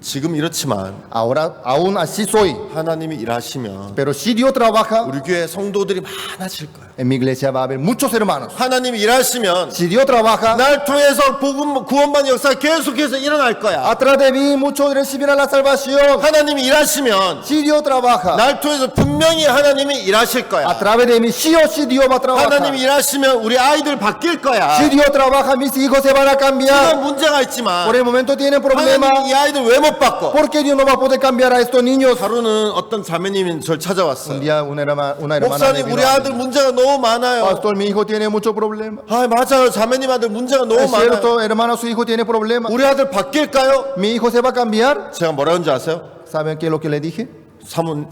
지금 이렇지만 Ahora, aún así soy. 하나님이 일하시면 Pero si Dios trabaja, 우리 교회 성도들이 많아질 거예요. en mi iglesia va a haber muchos hermanos. 하나님이 일하시면 Si Dios trabaja, 날 통해서 복음 구원받는 역사 계속해서 일어날 거야. atrás de mí muchos recibirán la salvación. 하나님이 일하시면 Si Dios trabaja, 날 통해서 분명히 하나님이 일하실 거야. a través de mí sí o sí Dios va a trabajar. 하나님이 일하시면 우리 아이들 바뀔 거야. Si Dios trabaja, mis hijos se van a 지금 cambiar. 문제가 있지만 Por el momento tienen problemas. 하나님이 이 아이들 왜 못 바꿔? ¿Por qué Dios no va a poder cambiar a estos niños? 하루는 어떤 자매님이 저를 Un 찾아왔어요. día una hermana me 목사님 vino 우리 a 아들 문제가 너무 많아요. Pastor, mi hijo tiene muchos problemas. 맞아요. 자매님 아들 문제가 너무 Es 많아요. cierto, hermano, su hijo tiene problemas. 우리 아들 바뀔까요? Mi hijo se va a cambiar. 제가 뭐라고 하는지 아세요? ¿Saben qué es lo que le dije?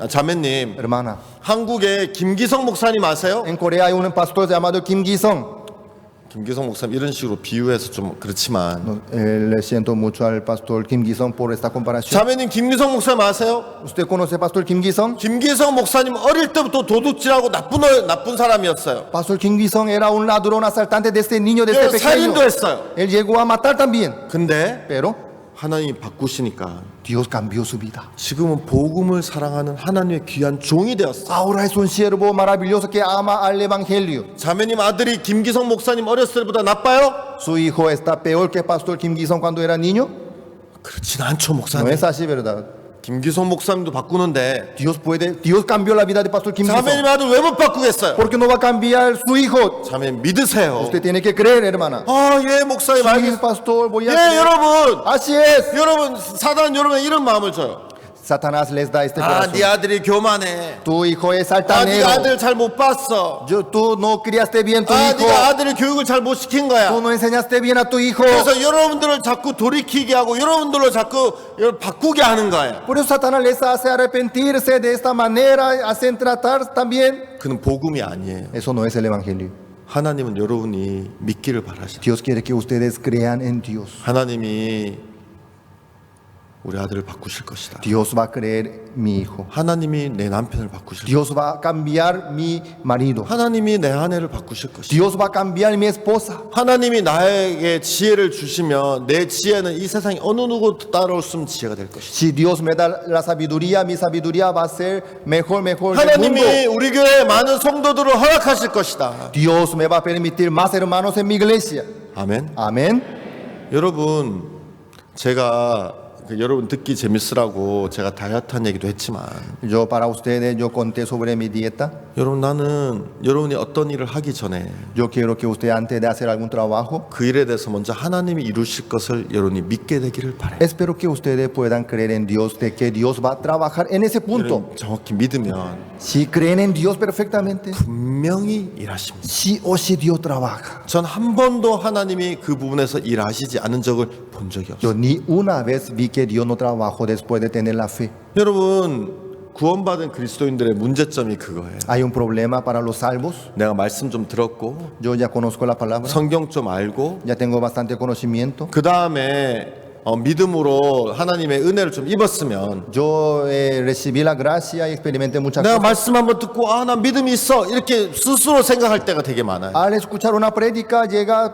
자매님 Hermana, 한국에 김기성 목사님 아세요? en Corea hay un pastor llamado Kim Gi-sung. 김기성 목사님 이런 식으로 비유해서 좀 그렇지만 No, le siento mucho al pastor Kim Gi-sung por esta comparación. 자매님 김기성 목사님 아세요? ¿Usted conoce al pastor Kim Gi-sung? 김기성 목사님 어릴 때부터 도둑질하고 나쁜 사람이었어요. Pastor Kim Gi-sung era un ladrón asaltante desde niño, desde pequeño. 살인도 했어요. Él llegó a matar también. 근데 Pero 하나님이 바꾸시니까 Dios cambió su vida. 지금은 복음을 사랑하는 하나님의 귀한 종이 되었어요. Ahora es un siervo maravilloso que ama al evangelio. 자매님 아들이 김기성 목사님 어렸을 때보다 나빠요? Su hijo está peor que pastor Kim Gi-sung cuando era niño. 그렇진 않죠 No 목사님. es así, ¿verdad? 김기성 목사님도 바꾸는데 Dios cambió la vida de pastor Kim 자매님 Gi-sung. 아들 왜 못 바꾸겠어요? ¿Por qué no va a cambiar su hijo? 자매님 믿으세요. Usted tiene que creer, hermana. 예 목사님 Sí, 알겠어요. pastor, voy a 예 creer. 여러분 Así es. 여러분 사단 여러분의 이런 마음을 줘요. Satanás les da este corazón. 네 아들이 교만해. Tu hijo es 네가 altanero. 아들 잘 못 봤어. Tú no criaste bien tu hijo. 네가 아들을 교육을 잘 못 시킨 거야. Tú no enseñaste bien a tu hijo. 그래서 여러분들을 자꾸 돌이키게 하고 여러분들로 자꾸 바꾸게 하는 거예요. Por eso Satanás les hace arrepentirse de esta manera, hacen tratar también. 그는 복음이 아니에요. Eso no es el evangelio. 하나님은 여러분이 믿기를 바라셔. Dios quiere que ustedes crean en Dios. 하나님이 우리 아들을 바꾸실 것이다. Dios va a creer mi hijo. 하나님이 내 남편을 바꾸실 것이다. Dios va a cambiar mi marido. 하나님이 내 아내를 바꾸실 것이다. Dios va a cambiar mi esposa. 하나님이 나에게 지혜를 주시면 내 지혜는 이 세상에 어느 누구도 따라올 수 없는 지혜가 될 것이다. Si Dios me da la sabiduría, mi sabiduría va a ser mejor del mundo. 하나님이 우리 교회에 많은 성도들을 허락하실 것이다. Dios me va a permitir más hermanos en mi iglesia. 아멘. Amén. 여러분 제가 여러분 듣기 재밌으라고 제가 다이어트한 얘기도 했지만 Yo para ustedes, yo conté sobre mi dieta. 여러분 나는 여러분이 어떤 일을 하기 전에 Yo quiero que usted antes de hacer algún trabajo, 그 일에 대해서 먼저 하나님이 이루실 것을 여러분이 믿게 되기를 바래요. espero que ustedes puedan creer en Dios, de que Dios va a trabajar en ese punto. 여러분 정확히 믿으면 Si creen en Dios perfectamente, 분명히 일하십니다. sí o sí Dios trabaja. 전 한 번도 하나님이 그 부분에서 일하시지 않은 적을 본 적이 없어요. Yo ni una vez vi que Dios no trabajó después de tener la fe. 여러분 구원받은 그리스도인들의 문제점이 그거예요. Hay un problema para los salvos. 내가 말씀 좀 들었고 Yo ya conozco la palabra, 성경 좀 알고 ya tengo bastante conocimiento. 그 다음에 믿음으로 하나님의 은혜를 좀 입었으면 Yo recibí la gracia y experimenté muchas 내가 cosas. 말씀 한번 듣고 나 믿음이 있어 이렇게 스스로 생각할 때가 되게 많아요. Al escuchar una prédica llega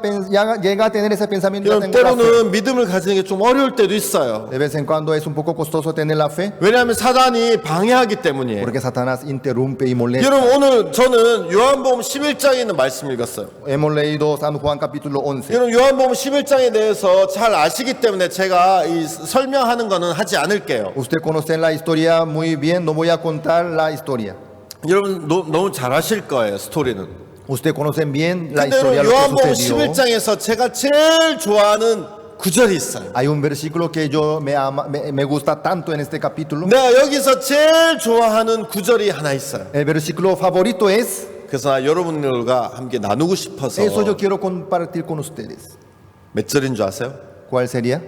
a tener ese pensamiento. Ya 여러분 tengo la fe. 때로는 믿음을 가지는 게 좀 어려울 때도 있어요. De vez en cuando es un poco costoso tener la fe, 왜냐하면 사단이 방해하기 때문이에요. porque Satanás interrumpe y molesta. 여러분 오늘 저는 요한복음 11장에 있는 말씀 읽었어요. Hemos leído San Juan capítulo 11. 여러분 요한복음 11장에 대해서 잘 아시기 때문에 제가 이 설명하는 거는 하지 않을게요. Usted conoce la historia muy bien, no voy a contar la historia. 여러분 너무 잘 아실 거예요 스토리는. Usted conoce bien la 근데 historia, lo que 요한복음 sucedió. 11장에서 제가 제일 좋아하는 구절이 있어요. Hay un versículo que yo me gusta tanto en este capítulo. 내가 여기서 제일 좋아하는 구절이 하나 있어요. El versículo favorito es 그래서 나 여러분들과 함께 나누고 싶어서 Eso yo quiero compartir con ustedes. 몇 절인 줄 아세요? ¿Cuál sería?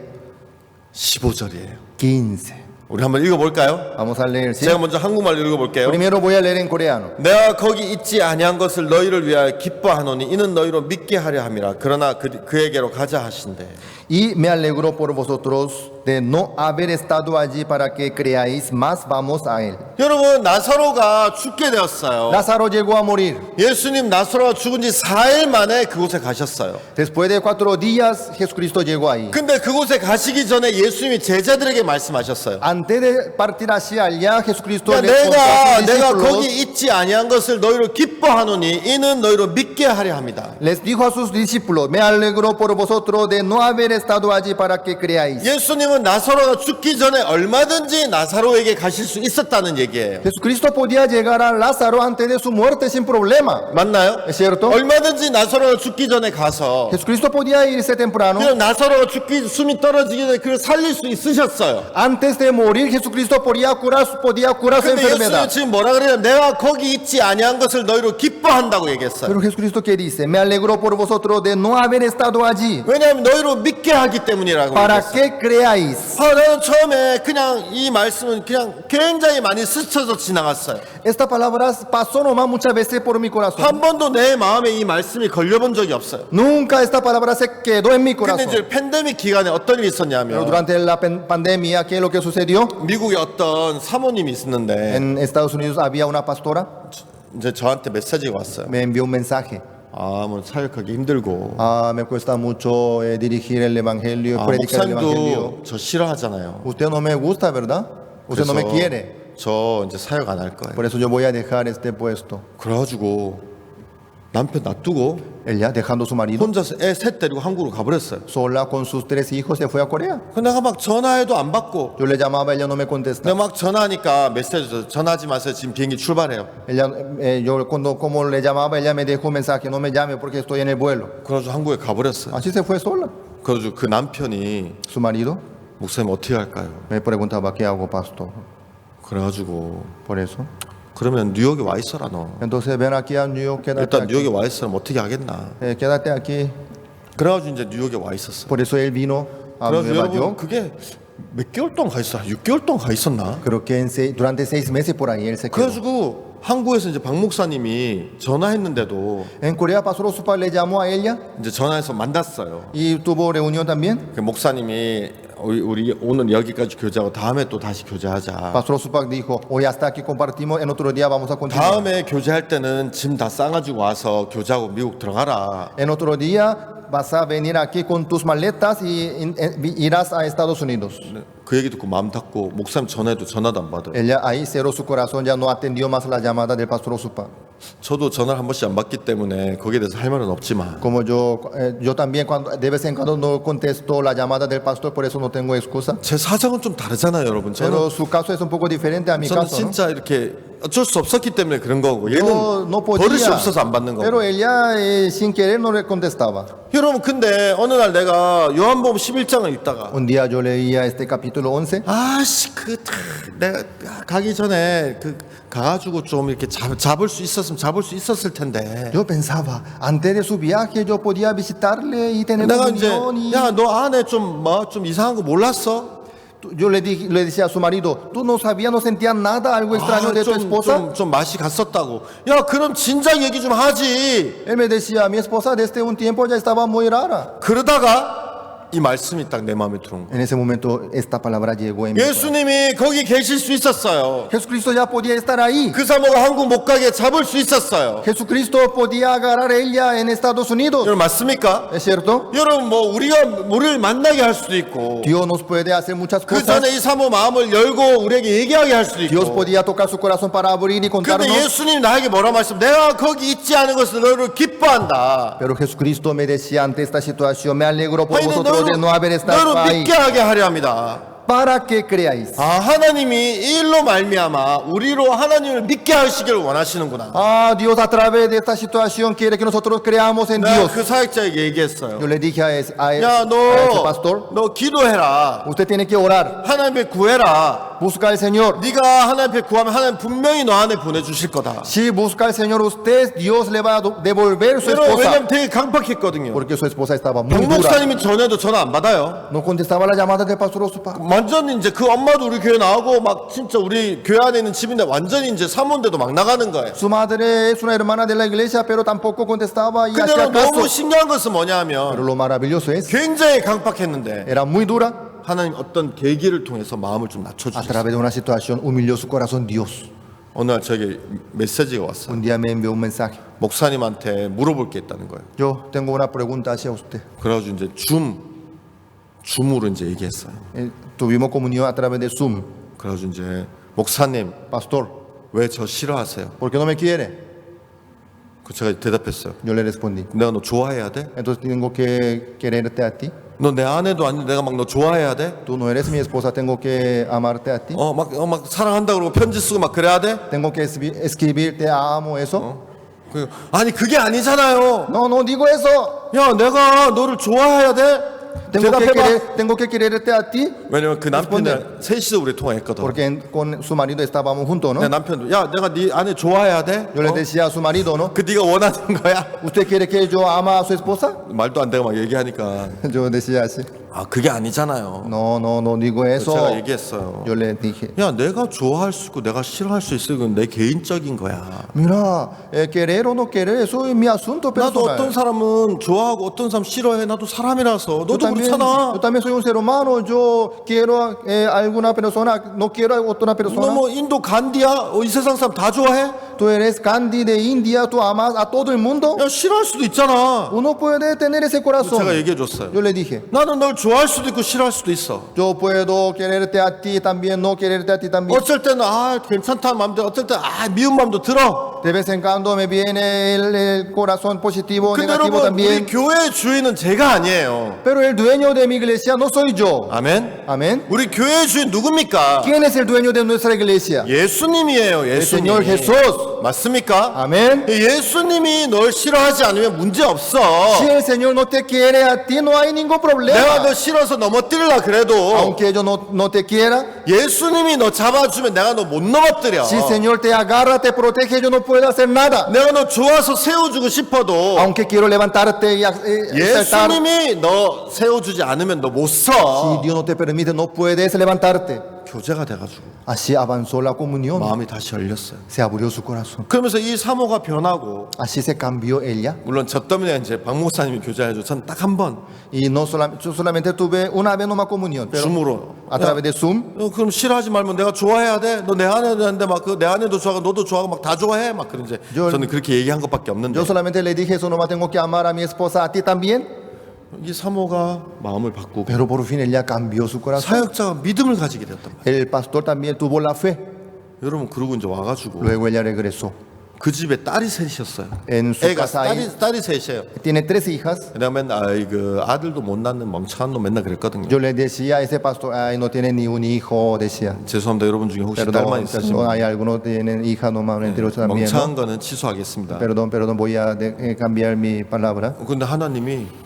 15절이에요. 15. 우리 한번 읽어볼까요? Vamos a leer, ¿sí? 제가 먼저 한국말로 읽어볼게요. Primero voy a leer en coreano. 내가 거기 있지 아니한 것을 너희를 위하여 기뻐하노니 이는 너희로 믿게 하려 함이라. 그러나 그에게로 가자 하신대. Y me alegro por vosotros de no haber estado allí para que creáis, más vamos a él. 여러분 나사로가 죽게 되었어요. Lázaro llegó a morir. 예수님 나사로가 죽은 지 4일 만에 그곳에 가셨어요. Después de 4 días, Jesucristo llegó ahí. 근데 그곳에 가시기 전에 예수님이 제자들에게 말씀하셨어요. Antes de partir hacia allá, Jesucristo 야, les contó a sus 내가 discípulos, 거기 있지 아니한 것을 너희로 기뻐하노니 이는 너희로 믿게 하려 합니다. les dijo a sus discípulos, me alegro por vosotros de no haber estado allí para que creáis. 예수님은 나사로가 죽기 전에 얼마든지 나사로에게 가실 수 있었다는 얘기예요. Jesucristo podía llegar a Lázaro antes de su muerte sin problema. 맞나요? ¿Es cierto? 얼마든지 나사로가 죽기 전에 가서 Jesucristo podía irse temprano. 그냥 나사로가 숨이 떨어지기 전에 그를 살릴 수 있으셨어요. Antes de morir, Jesucristo podía curar su 근데 예수님 enfermedad. 지금 뭐라 그래요? 내가 거기 있지 아니한 것을 너희로 기뻐한다고 얘기했어요. Pero Jesucristo, ¿qué dice? Me alegro por vosotros de no haber estado allí. 왜냐하면 너희로 믿게 하기 때문이라고 Para 얘기했어요. que creáis. 나는 처음에 그냥 이 말씀은 그냥 굉장히 많이 스쳐서 지나갔어요. Esta palabra pasó nomás muchas veces por mi corazón. 한 번도 내 마음에 이 말씀이 걸려본 적이 없어요. Nunca esta palabra se quedó en mi 근데 corazón. 이제 팬데믹 기간에 어떤 일이 Pero 있었냐면 durante la pandemia, ¿qué es lo que sucedió? 미국에 어떤 사모님이 있었는데 En Estados Unidos había una pastora, 이제 저한테 메시지가 왔어요. me envió un mensaje. 뭐 사역하기 힘들고 Me cuesta mucho dirigir el evangelio, predicar el evangelio. 목사님도 저 싫어하잖아요. Usted no me gusta, ¿verdad? Usted no me quiere. 저 이제 사역 안 할 거예요. Por eso yo voy a dejar este puesto. 그래가지고 남편 놔두고 Ella, dejando su marido, 혼자서 애 셋 데리고 한국으로 가버렸어요. sola con sus 3 hijos, se fue a Corea. 내가 막 전화해도 안 받고 Yo le llamaba, ella no me contestaba. 내가 막 전화하니까 메시지 줘. 전화하지 마세요. 지금 비행기 출발해요. Ella, yo cuando como le llamaba, ella me dejó un mensaje, no me llame porque estoy en el vuelo. 그래가지고 한국에 가버렸어요. Así se fue sola. 그래가지고 그 남편이 Su marido 목사님 어떻게 할까요? me preguntaba, ¿qué hago, pastor? 그래가지고 Por eso. 그러면 뉴욕에 와 있어라 너. Entonces ven aquí a New York, quédate 일단 aquí. 뉴욕에 와 있으면 어떻게 하겠나. Quédate aquí. 그래가지고 이제 뉴욕에 와 있었어요. Por eso él vino a 그래가지고 Nueva 여러분 York. 그게 몇 개월 동안 가 있어? 6개월 동안 가 있었나? Creo que durante 6 meses por ahí él se quedó. 그래가지고 한국에서 이제 박 목사님이 전화했는데도 En Corea, Pastor Osupa le llamó a ella 이제 전화해서 만났어요. y tuvo reunión también. 그 목사님이 우리 오늘 여기까지 교제하고 다음에 또 다시 교제하자. Pastor Osupa dijo, hoy hasta aquí compartimos, en otro día vamos a continuar. 다음에 교제할 때는 짐 다 싸가지고 와서 교제하고 미국 들어가라. En otro día vas a venir aquí con tus maletas y irás a Estados Unidos. 그 얘기 듣고 마음 닫고 목사님 전화해도 전화도 안 받아요. Ella ahí cerró su corazón, ya no atendió más la llamada del Pastor Osupa. 저도 전화를 한 번씩 안 받기 때문에 거기에 대해서 할 말은 없지만 Como yo también de vez en cuando no contesto la llamada del pastor, por eso no tengo excusa. 제 사정은 좀 다르잖아요, 여러분. Pero su caso es un poco diferente a mi 저는 caso, ¿no? 진짜 이렇게 어쩔 수 없었기 때문에 그런 거고 얘는 No 버릇이 podía, 없어서 안 받는 거고. pero ella sin querer no le contestaba. 여러분 근데 어느 날 내가 요한복음 11장을 읽다가 Un día yo leía este capítulo 11. 아씨 내가 가기 전에 가가지고 좀 이렇게 잡을 수 있었을 텐데. Yo pensaba, antes de su viaje yo podía visitarle y tener 내가 이제 comunión. Y 야 너 안에 좀 이상한 거 몰랐어? yo le decía a su marido, ¿tú no sabías, no sentías nada, algo extraño de tu esposa? 좀 맛이 갔었다고. 야 그럼 진작 얘기 좀 하지. Él me decía, mi esposa desde un tiempo ya estaba muy rara. 그러다가 이 말씀이 딱 내 마음에 들어온 거예요. En ese momento esta palabra llegó en mi corazón. 예수님이 거기 계실 수 있었어요. Jesucristo ya podía estar ahí. 그 사모가 한국 못 가게 잡을 수 있었어요. Jesucristo podía agarrar a ella en Estados Unidos. 여러분 맞습니까? ¿Es cierto? 여러분 우리를 만나게 할 수도 있고 Dios nos puede hacer muchas 그 cosas. 전에 이 사모 마음을 열고 우리에게 얘기하게 할 수도 Dios 있고. podía tocar su corazón para abrir y 근데 contarnos. 예수님 나에게 뭐라 말씀? 내가 거기 있지 않은 것을 너희를 기뻐한다. Pero Jesucristo me decía ante esta situación, me alegro por 아니, vosotros de no haber estado 너희를 ahí. 믿게 하게 하려 합니다. para que creáis. 아, 하나님이 이 일로 말미암아 우리로 하나님을 믿게 하시기를 원하시는구나. Ah, Dios a través de esta situación quiere que nosotros creamos en 내가 Dios. 그 사역자에게 얘기했어요. Yo le dije a ese 야, ese pastor, 너 기도해라. usted tiene que orar, 하나님께 구해라. busca al Señor. 네가 하나님께 구하면 하나님 분명히 너 안에 보내주실 거다. Si busca al Señor usted, Dios le va a devolver su 여러분, esposa. 왜냐면 되게 강팍했거든요. Porque su esposa estaba muy 박 dura. 목사님이 전에도 전화 안 받아요. No contestaba la llamada del pastor Osupa. 완전히 이제 그 엄마도 우리 교회 나오고 막 진짜 우리 교회 안에 있는 집인데 완전히 이제 사모인데도 막 나가는 거예요. Su madre es una hermana de la iglesia, pero tampoco contestaba y hacía 근데 너무 caso. 신기한 것은 Pero 뭐냐면 lo maravilloso es, 굉장히 강팍했는데 era muy dura. 하나님 어떤 계기를 통해서 마음을 좀 A 낮춰주셨어요. través de una situación humilló su corazón Dios. 어느 날 저에게 메시지가 왔어요. Un día me envió un mensaje. 목사님한테 물어볼 게 있다는 거예요. Yo tengo una pregunta hacia usted. 그래가지고 이제 줌으로 이제 얘기했어요. Tuvimos comunión a través de Zoom. 그래가지고 이제 목사님 Pastor, 왜 저 싫어하세요? ¿por qué no me quiere? 그 제가 대답했어요. Yo le respondí. 내가 너 좋아해야 돼? Entonces tengo que quererte a ti. 너 내 아내도 아닌데 내가 막 너 좋아해야 돼? Tú no eres mi esposa, tengo que amarte a ti. 막 사랑한다 그러고 편지 쓰고 막 그래야 돼? Tengo que escribir te amo, eso. 아니 그게 아니잖아요. No, no digo eso. 야 내가 너를 좋아해야 돼? 대답해봐. Tengo que quererte a ti. 왜냐면 그 남편이랑 셋이서 우리 통화했거든. Porque con su marido estábamos juntos, ¿no? 내 남편도 야 내가 네 아내 좋아해야 돼? Yo le decía a su marido, ¿no? 그 네가 원하는 거야? ¿Usted quiere que yo ama a su esposa? 말도 안 되고 막 얘기하니까 Yo decía así. 아 그게 아니잖아요. No, no, no digo eso. 제가 얘기했어요. Yo le dije, 야 내가 좋아할 수 있고 내가 싫어할 수 있어 이건 내 개인적인 거야. mira, querer o no querer, eso es mi asunto 나도 어떤 personal. 사람은 좋아하고 어떤 사람 싫어해. 나도 사람이라서 너도 그렇잖아. Yo también soy un ser humano. Yo quiero a alguna persona, no quiero a otra 너 persona. 뭐 인도 간디야? 이 세상 사람 다 좋아해? Tú eres Gandhi de India, tú amas a todo el mundo. 야 싫어할 수도 있잖아. Uno puede tener ese 제가 corazón. 얘기해 줬어요. Yo le dije, 나는 널 좋아할 수도 있고 싫어할 수도 있어. yo puedo quererte a ti también, no quererte a ti también. 어쩔 때는 아 괜찮다는 마음도 어쩔 때는 아 미운 마음도 들어. De vez en cuando me viene el corazón positivo, 근데 negativo 여러분 우리 también. 교회 주인은 제가 아니에요. Pero el dueño de mi iglesia no soy yo. 아멘. Amén. 우리 교회 주인 누굽니까? ¿Quién es el dueño de nuestra iglesia? 예수님이에요. El 예수님. Señor Jesús. 맞습니까? Amén. 예수님이 널 싫어하지 않으면 문제 없어. Si el Señor no te quiere a ti, no hay ningún 내가 problema. 너 싫어서 넘어뜨리려 그래도 Aunque ellos no te quiera, 예수님이 너 잡아주면 내가 너 못 넘어뜨려. si el Señor te agarra, te protege, yo no puedo hacer nada. 내가 너 좋아서 세워주고 싶어도 Aunque quiero levantarte y saltar, 예수님이 너 세워주지 않으면 너 못 si 서. Dios no te permite, no puedes levantarte. 교제가 돼가지고 Así avanzó la comunión. 마음이 다시 열렸어요. Se abrió su corazón. 그러면서 이 사모가 변하고 Así se cambió ella. 물론 저 때문에 이제 박 목사님이 교제해줘. 전 딱 한 번 Y no yo solamente tuve una vez nomás comunión, pero 줌으로. a través de Zoom. 그럼 싫어하지 말면 내가 좋아해야 돼. 너 내 아내도 막 그 내 아내도 좋아하고 너도 좋아하고 막 다 좋아해. 막 그런 이제 저는 그렇게 얘기한 것밖에 없는데 Yo solamente le dije eso, nomás tengo que amar a mi esposa, a ti también. 이 사모가 마음을 바꾸고 Pero por fin ella cambió su corazón. 사역자가 믿음을 가지게 됐단 말이에요. El pastor también tuvo la fe. 여러분 그러고 이제 와가지고 Luego ella regresó. 그 집에 딸이 셋이었어요. En su 애가 casa ahí 딸이 셋이에요. tiene 3 hijas. 내가 맨날 그 아들도 못 낳는 멍청한 놈 맨날 그랬거든요. Yo le decía a ese pastor, ay, no tiene ni un hijo, decía. 죄송합니다. 여러분 중에 혹시 딸만 Perdón, 있으시면 hay algunos tienen hija nomás, entre otros también. ¿no? 멍청한 거는 취소하겠습니다. Perdón, voy a cambiar mi palabra. 근데 하나님이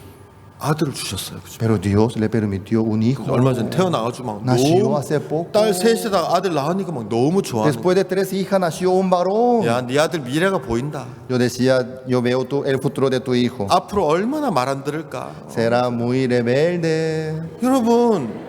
아들을 주셨어요. 그죠? Pero Dios le permitió un hijo. 얼마 전에 태어나가지고 막 Nació 너무 hace poco. 딸 셋에다가 아들 낳으니까 막 너무 좋아하는 Después de 3 hijas nació un varón. 야, 네 아들 미래가 보인다. Yo decía, yo veo el futuro de tu hijo. 앞으로 얼마나 말 안 들을까. Será muy rebelde. 여러분,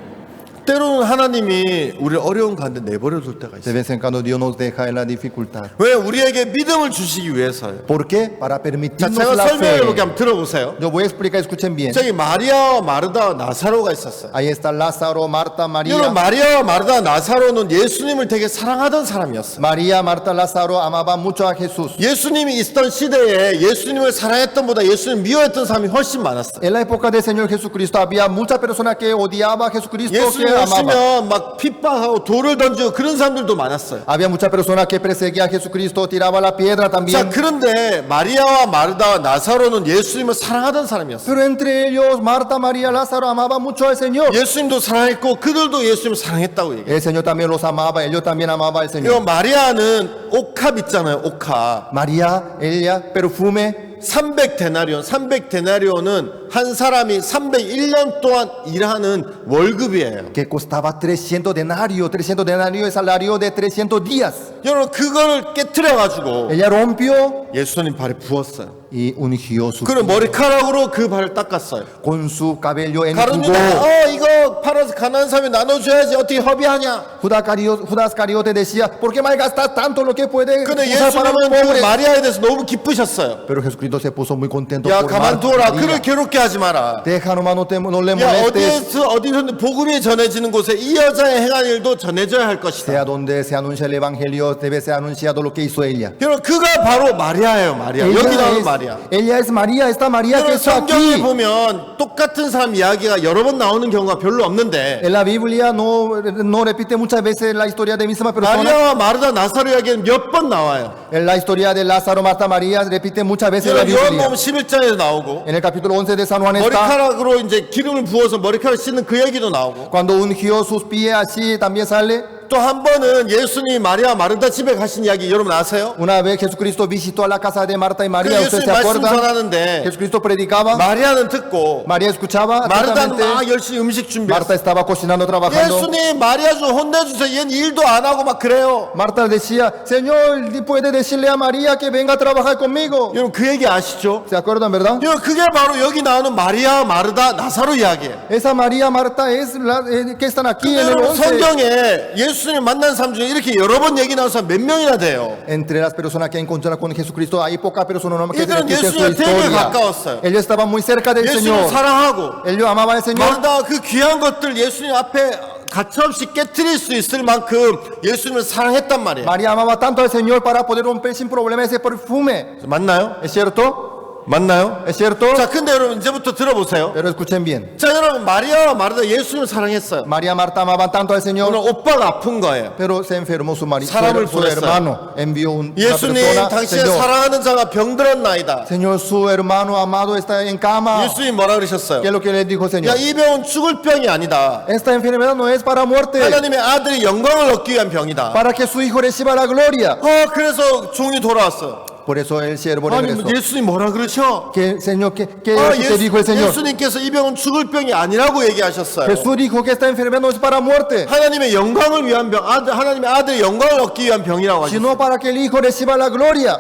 때로는 하나님이 우리 어려운 가운데 내버려 둘 때가 De 있어요. vez en cuando Dios nos deja en la dificultad. 왜? 우리에게 믿음을 주시기 위해서요. ¿Por qué? Para 자, permitirnos 제가 la 설명해 볼게 fe. 한번 들어보세요. Yo voy a explicar, escuchen bien. 저기 마리아와 마르다 나사로가 있었어요. Ahí está Lázaro, Marta, 여러분, María. 마리아와 마르다 나사로는 예수님을 되게 사랑하던 사람이었어요. María, Marta, Lázaro amaban mucho a Jesús. 예수님이 있던 시대에 예수님을 사랑했던 보다 예수님 미워했던 사람이 훨씬 많았어요. En la época del Señor Jesucristo había muchas personas que odiaban a Jesucristo que 예수님을 amaba. 오시면 막 핍박하고 돌을 던지고 그런 사람들도 많았어요. Había muchas personas que perseguían a Jesucristo, tiraba la piedra 자, también. 그런데 마리아와 마르다와 나사로는 예수님을 사랑하던 사람이었어요. Pero entre ellos, Marta, María, Lázaro amaban mucho al Señor. 예수님도 사랑했고 그들도 예수님을 사랑했다고 얘기해요. El Señor también los amaba, ellos también amaban al 이 Señor. 마리아는 옥합 있잖아요. 옥합. María, ella, perfume. 300데나리온은 한 사람이 301년 동안 일하는 월급이에요. Que costaba 300 denarios. 300 denarios es salario de 300 días. 여러분 그거를 깨트려 가지고 Ella rompió 예수님 발에 부었어요. y ungió su 그리고 머리카락으로 그 발을 닦았어요. con su cabello 다른 enjugó. 유다 이거 팔아서 가난한 사람이 나눠줘야지 어떻게 협의하냐. Judas Cariote decía, ¿por qué malgastas tanto lo que puede 근데 usar para los 예수님은 그 pobres? 마리아에 대해서 너무 기쁘셨어요. Pero Jesucristo se puso muy contento 야 por Marta. 가만두어라. 그를 María. 괴롭게 하지 마라. Deja nomás, no le 야 molestes. 어디서 복음이 전해지는 곳에 이 여자의 행한 일도 전해져야 할 것이다. Sea donde se anuncia el evangelio, debe ser anunciado lo que hizo ella. 여러분 그가 바로 마리아예요. 마리아. 여기 나오는 마리아. Ella es María, esta María que 여러분 está 성경에 aquí. 보면 똑같은 사람 이야기가 여러 번 나오는 경우가 별로 없는데 En la Biblia no repite muchas veces la historia de misma persona. 마리아와 마르다 나사로 이야기는 몇 번 나와요. En la historia de Lázaro, Marta, María repite muchas veces en la 여러분 Biblia. 요한복음 11장에도 나오고 En el capítulo 11 de San Juan está, 머리카락으로 이제 기름을 부어서 머리카락 씻는 그 얘기도 나오고 cuando ungió sus pies así también sale. 또 한 번은 예수님이 마리아 마르다 집에 가신 이야기 여러분 아세요? Una vez Jesucristo visitó a la casa de Marta y 그 María, ¿usted 예수님 se 말씀 acuerda? 전하는데 Jesucristo predicaba, 마리아는 듣고 María escuchaba 마르다는 atentamente, 막 열심히 음식 준비했어요. Marta estaba cocinando, trabajando. 예수님 마리아 좀 혼내주세요. 얘는 일도 안 하고 막 그래요. Marta decía, Señor, ¿puede decirle a María que venga a trabajar conmigo? 여러분 그 얘기 아시죠? ¿Se acuerdan, verdad? 여러분 그게 바로 여기 나오는 마리아 마르다 나사로 이야기예요. Esa María, Marta es la que están aquí en el 여러분 11. 성경에 예수님 만난 사람 중에 이렇게 여러 번 얘기 나온 사람 몇 명이나 돼요? Entre las personas que encontraron con Jesucristo hay pocas personas nomás que 이들은 repiten su 예수님과 되게 historia. 가까웠어요. Ellos estaban muy cerca del 예수님 Señor. 사랑하고 Ellos amaban al Señor. 마르다 그 귀한 것들 예수님 앞에 가차없이 깨트릴 수 있을 만큼 예수님을 사랑했단 말이에요. María amaba tanto al Señor para poder romper sin problema ese perfume. 맞나요? ¿Es cierto? 맞나요? ¿Es cierto? 자, 근데 여러분 이제부터 들어보세요. Pero escuchen bien. 자, 여러분 마리아와 마르다 예수님을 사랑했어요. María y Marta amaban tanto al 오늘 Señor, 오빠가 아픈 거예요. pero se enfermó su marido, 사람을 su 보냈어요. hermano. Envió una 예수님 persona. 당신의 Señor, 사랑하는 자가 병들었나이다. Señor, su hermano amado está en cama. 예수님 뭐라 그러셨어요? ¿Qué es lo que le dijo el Señor? 야, 이 병은 죽을 병이 아니다. Esta enfermedad no es para muerte, 하나님의 아들이 영광을 얻기 위한 병이다. para que su hijo reciba la gloria. 그래서 종이 돌아왔어. Por eso el siervo 아니 regresó. 예수님 뭐라 그러셔? Que Señor, ¿qué te dijo el Señor? 예수님께서 이 병은 죽을 병이 아니라고 얘기하셨어요. Jesús dijo que esta enfermedad no es para muerte, 하나님의 영광을 위한 병, 하나님의 아들의 영광을 얻기 위한 병이라고 하셨어요. sino para que el hijo reciba la gloria.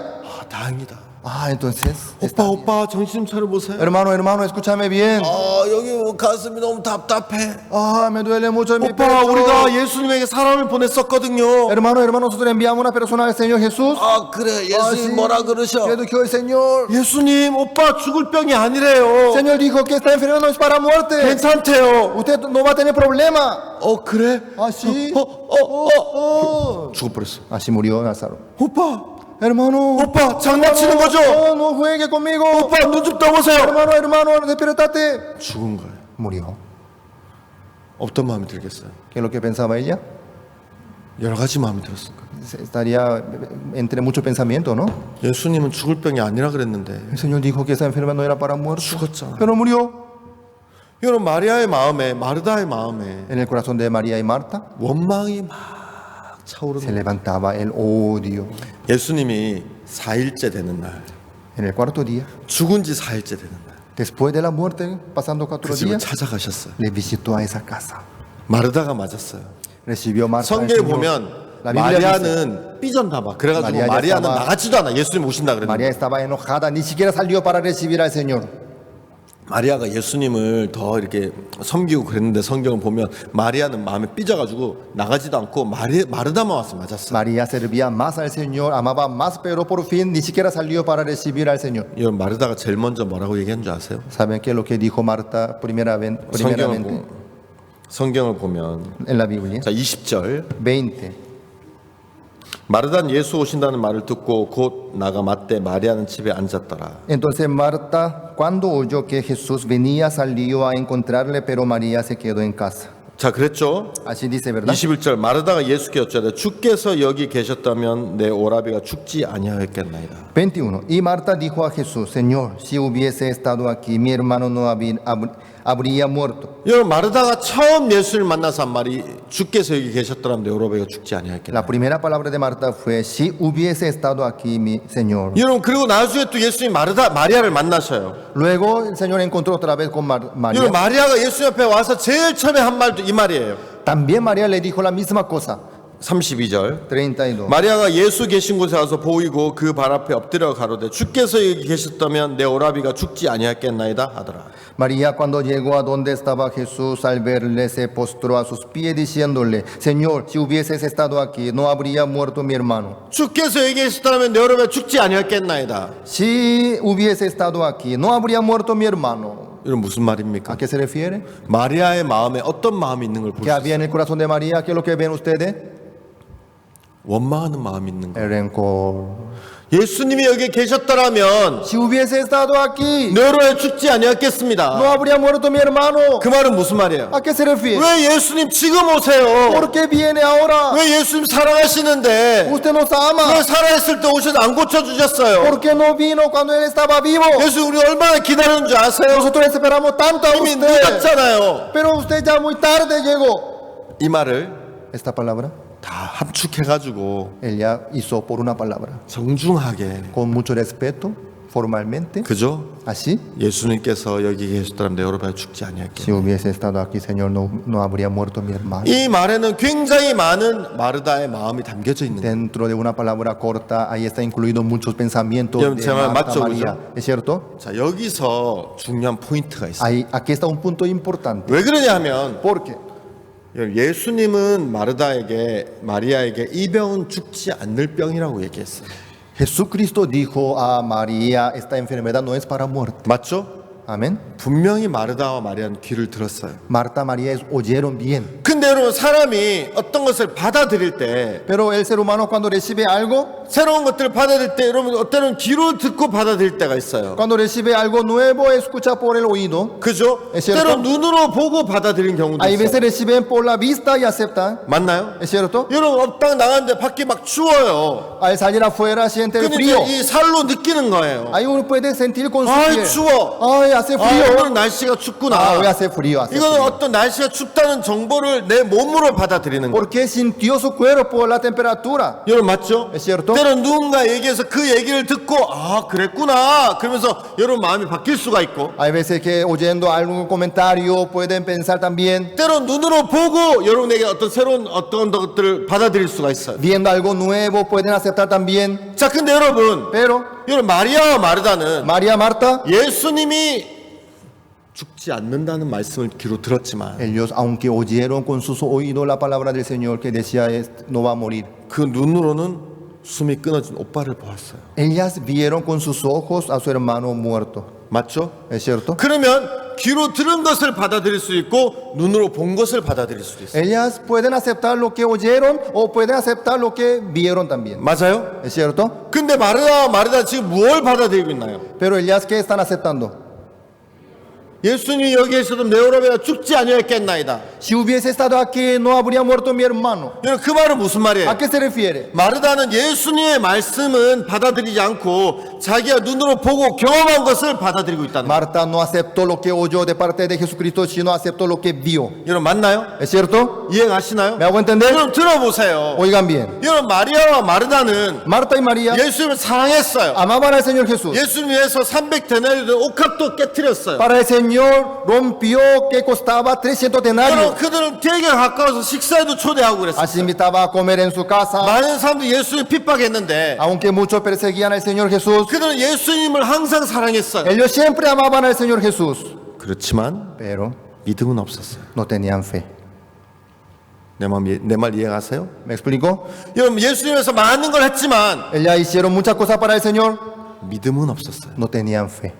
다행이다. Ah, entonces, 오빠 정신 좀 차려보세요. hermano, escúchame bien. 여기 가슴이 너무 답답해. Ah, me duele mucho en mi 오빠 pecho. 우리가 예수님에게 사람을 보냈었거든요. Hermano, nosotros enviamos una persona al Señor Jesús. 그래 Sí, ¿qué dijo el Señor? 예수님 오빠 죽을 병이 아니래요. Señor dijo que esta enfermedad no es para muerte. 괜찮대요. Usted no va a tener problema. 그래? Ah, sí. 죽어버렸어. Así murió Lázaro. 오빠 Hermano, 장난치는 거죠? no juegue conmigo. 오빠 눈 좀 떠보세요. Hermano, despiértate. 죽은 거예요. Murió. 어떤 마음이 들겠어요? ¿Qué es lo que pensaba ella? 여러 가지 마음이 들었을 거예요. Estaría entre muchos pensamientos, ¿no? 예수님은 죽을 병이 아니라 그랬는데 El Señor dijo que esa enfermedad no era para muerte, 죽었잖아. pero murió. 여러분 마리아의 마음에 마르다의 마음에 En el corazón de María y Marta 원망이 막 se 차오르는 levantaba el odio. 예수님이 4일째 되는 날 En el cuarto día, 죽은 지 4일째 되는 날 después de la muerte, pasando 그 4 집을 días, 찾아가셨어요. le visitó a esa casa. 마르다가 맞았어요. Recibió Marta al 성경에 Señor. 보면 La Biblia dice, 마리아는 삐졌나 봐. 그래가지고 마리아 마리아는 estaba- 나가지도 않아. 예수님 오신다 María 그랬는데 estaba enojada, ni siquiera salió para recibir al Señor. 마리아가 예수님을 더 이렇게 섬기고 그랬는데 성경을 보면 마리아는 마음에 삐져가지고 나가지도 않고 마르다만 와서 맞았어요. María servía más al Señor, amaba más, pero por fin ni siquiera salió para recibir al Señor. 여러분 마르다가 제일 먼저 뭐라고 얘기한 줄 아세요? ¿Saben qué es lo que dijo Marta primeramente 성경을 보면 en la Biblia? 자 20절 20. 마르다는 예수 오신다는 말을 듣고 곧 나가 맞대 마리아는 집에 앉았더라. Entonces Marta, cuando oyó que Jesús venía, salió a encontrarle, pero María se quedó en casa. 자 자, 그랬죠? Así dice, ¿verdad? 21절 마르다가 예수께 여쭤되 주께서 여기 계셨다면 내 오라비가 죽지 아니하였겠나이다. 21. Y Marta dijo a Jesús, Señor, si hubiese estado aquí, mi hermano no habría muerto. 여러분, 마르다가 처음 예수를 만나서 한 말이 주께서 여기 계셨더라면 내 오라비가 죽지 아니하였겠나이다. La primera palabra de Marta fue, si hubiese estado aquí, mi Señor. 여러분, 그리고 나중에 또 예수님이 마리아를 만나셔요. Luego el Señor encontró otra vez con María. 여러분, 마리아가 예수 옆에 와서 제일 처음에 한 말도 이 말이에요. También María le dijo la misma cosa. 32절 32. 마리아가 예수 계신 곳에 와서 보이고 그 발 앞에 엎드려 가로되 주께서 여기 계셨다면 내 오라비가 죽지 아니하였겠나이다 하더라. María, cuando llegó a donde estaba Jesús, al verle se postró a sus pies diciéndole, Señor, si hubieses estado aquí, no habría muerto mi hermano. 주께서 여기 계셨다면 내 오라비가 죽지 아니하였겠나이다. Si hubiese estado aquí, no habría muerto mi hermano. 이건 무슨 말입니까? ¿A qué se refiere? 마리아의 마음에 어떤 마음이 있는 걸 ¿Qué 보세요. había en el corazón de María? ¿Qué es lo que ven ustedes? 원망하는 마음이 있는 거. El rencor. 예수님이 여기 계셨더라면 Si hubiese estado aquí, 내 오라비가 죽지 아니하였겠습니다. no habría muerto mi hermano. 그 말은 무슨 말이에요? ¿A qué se refiere? 왜 예수님 지금 오세요? ¿Por qué viene ahora? 왜 예수님 사랑하시는데 Usted nos ama. 왜 살아있을 때 오셔서 안 고쳐주셨어요? ¿Por qué no vino cuando él estaba vivo? 예수 우리 얼마나 기다리는 줄 아세요? Nosotros esperamos tanto a 이미 usted. 늦었잖아요. Pero usted ya muy tarde llegó. 이 말을 Esta palabra, 다 함축해가지고 él ya hizo por una palabra. 정중하게 Con mucho respeto, formalmente. 그죠? Así. 예수님께서 여기 계셨다면 내 오라비가 죽지 Si 아니했겠네. hubiese estado aquí, Señor, no habría muerto mi hermano. 이 말에는 굉장히 많은 마르다의 마음이 담겨져 있는 거예요. Dentro de una palabra corta, ahí está incluido muchos pensamientos 여러분, de 제 말 Marta, 맞죠, María. 그죠? ¿Es cierto? 자, 여기서 중요한 포인트가 있어요. Ahí, aquí está un punto importante. 왜 그러냐 하면 ¿Por qué? 예수님은 마리아에게 이 병은 죽지 않을 병이라고 얘기했어요. Jesucristo dijo a María, esta enfermedad no es para muerte. 맞죠? Amén. 분명히 마르다와 마리아는 귀를 들었어요. Marta, María oyeron bien. 근데 여러분 사람이 어떤 것을 받아들일 때 Pero el ser humano cuando recibe algo, 새로운 것들을 받아들일 때 여러분 어때는 귀로 듣고 받아들일 때가 있어요. cuando recibe algo nuevo, escucha por el oído. 그죠? Es cierto? 때로 눈으로 보고 받아들이는 경우도 Hay 있어요. veces reciben por la vista y aceptan. 맞나요? ¿Es cierto? 여러분 업당 나가는데 밖에 막 추워요. Al salir afuera siente el 근데 frío. 이제 이 살로 느끼는 거예요. Ahí uno puede sentir con su 아이 piel. 추워. Ay, hace 아, frío. 오늘 날씨가 춥구나. Ah, hoy hace frío, hace 이거는 frío. 어떤 날씨가 춥다는 정보를 내 몸으로 받아들이는 거예요. Porque sintió su cuerpo la temperatura. 여러분 맞죠? Es cierto? 때론 누군가 얘기해서 그 얘기를 듣고 아 그랬구나 그러면서 여러분 마음이 바뀔 수가 있고 Hay veces que oyendo algún comentario pueden pensar también, 때론 눈으로 보고 여러분에게 어떤 새로운 어떤 것들을 받아들일 수가 있어요. viendo algo nuevo pueden aceptar también. 자 근데 여러분 Pero 마리아와 마르다는 María, Marta, 예수님이 죽지 않는다는 말씀을 귀로 들었지만 ellos aunque oyeron con sus oídos la palabra del Señor que decía no va a morir, 그 눈으로는 숨이 끊어진 오빠를 보았어요. ellas vieron con sus ojos a su hermano muerto. 맞죠? ¿Es cierto? 그러면 귀로 들은 것을 받아들일 수 있고 눈으로 본 것을 받아들일 수도 있어요. Ellas pueden aceptar lo que oyeron o pueden aceptar lo que vieron también. 맞아요? ¿Es cierto? 근데 마르다 지금 무엇을 받아들이고 있나요? Pero ellas, ¿qué están aceptando? 예수님이 여기에 있어도 내 오라비가 죽지 아니했겠나이다. Si hubiese estado aquí, no habría muerto mi hermano. 여러분 그 말은 무슨 말이에요? ¿A qué se refiere? 마르다는 예수님의 말씀은 받아들이지 않고 자기가 눈으로 보고 경험한 것을 받아들이고 있다는 거예요. Marta no aceptó lo que oyó de parte de Jesucristo, sino aceptó lo que vio. 여러분 맞나요? ¿Es cierto? 이해가시나요? ¿Me hago entender? 여러분 들어보세요. Oigan bien. 여러분 마리아와 마르다는 Marta y María 예수님을 사랑했어요. amaban al Señor Jesús. 예수님 위해서 300데나리온 옥합도 깨뜨렸어요. Para el Señor rompió que costaba 300 여러분 denarios. 그들은 되게 가까워서 식사에도 초대하고 그랬어요. Así invitaba a comer en su casa. 많은 사람들이 예수님 핍박했는데 Aunque muchos perseguían al Señor Jesús, 그들은 예수님을 항상 사랑했어요. ellos siempre amaban al Señor Jesús. 그렇지만 Pero 믿음은 없었어요. no tenían fe. 내 말 이해가세요? ¿Me explico? 여러분 예수님에서 많은 걸 했지만 Ellas hicieron muchas cosas para el Señor, 믿음은 없었어요. no tenían fe.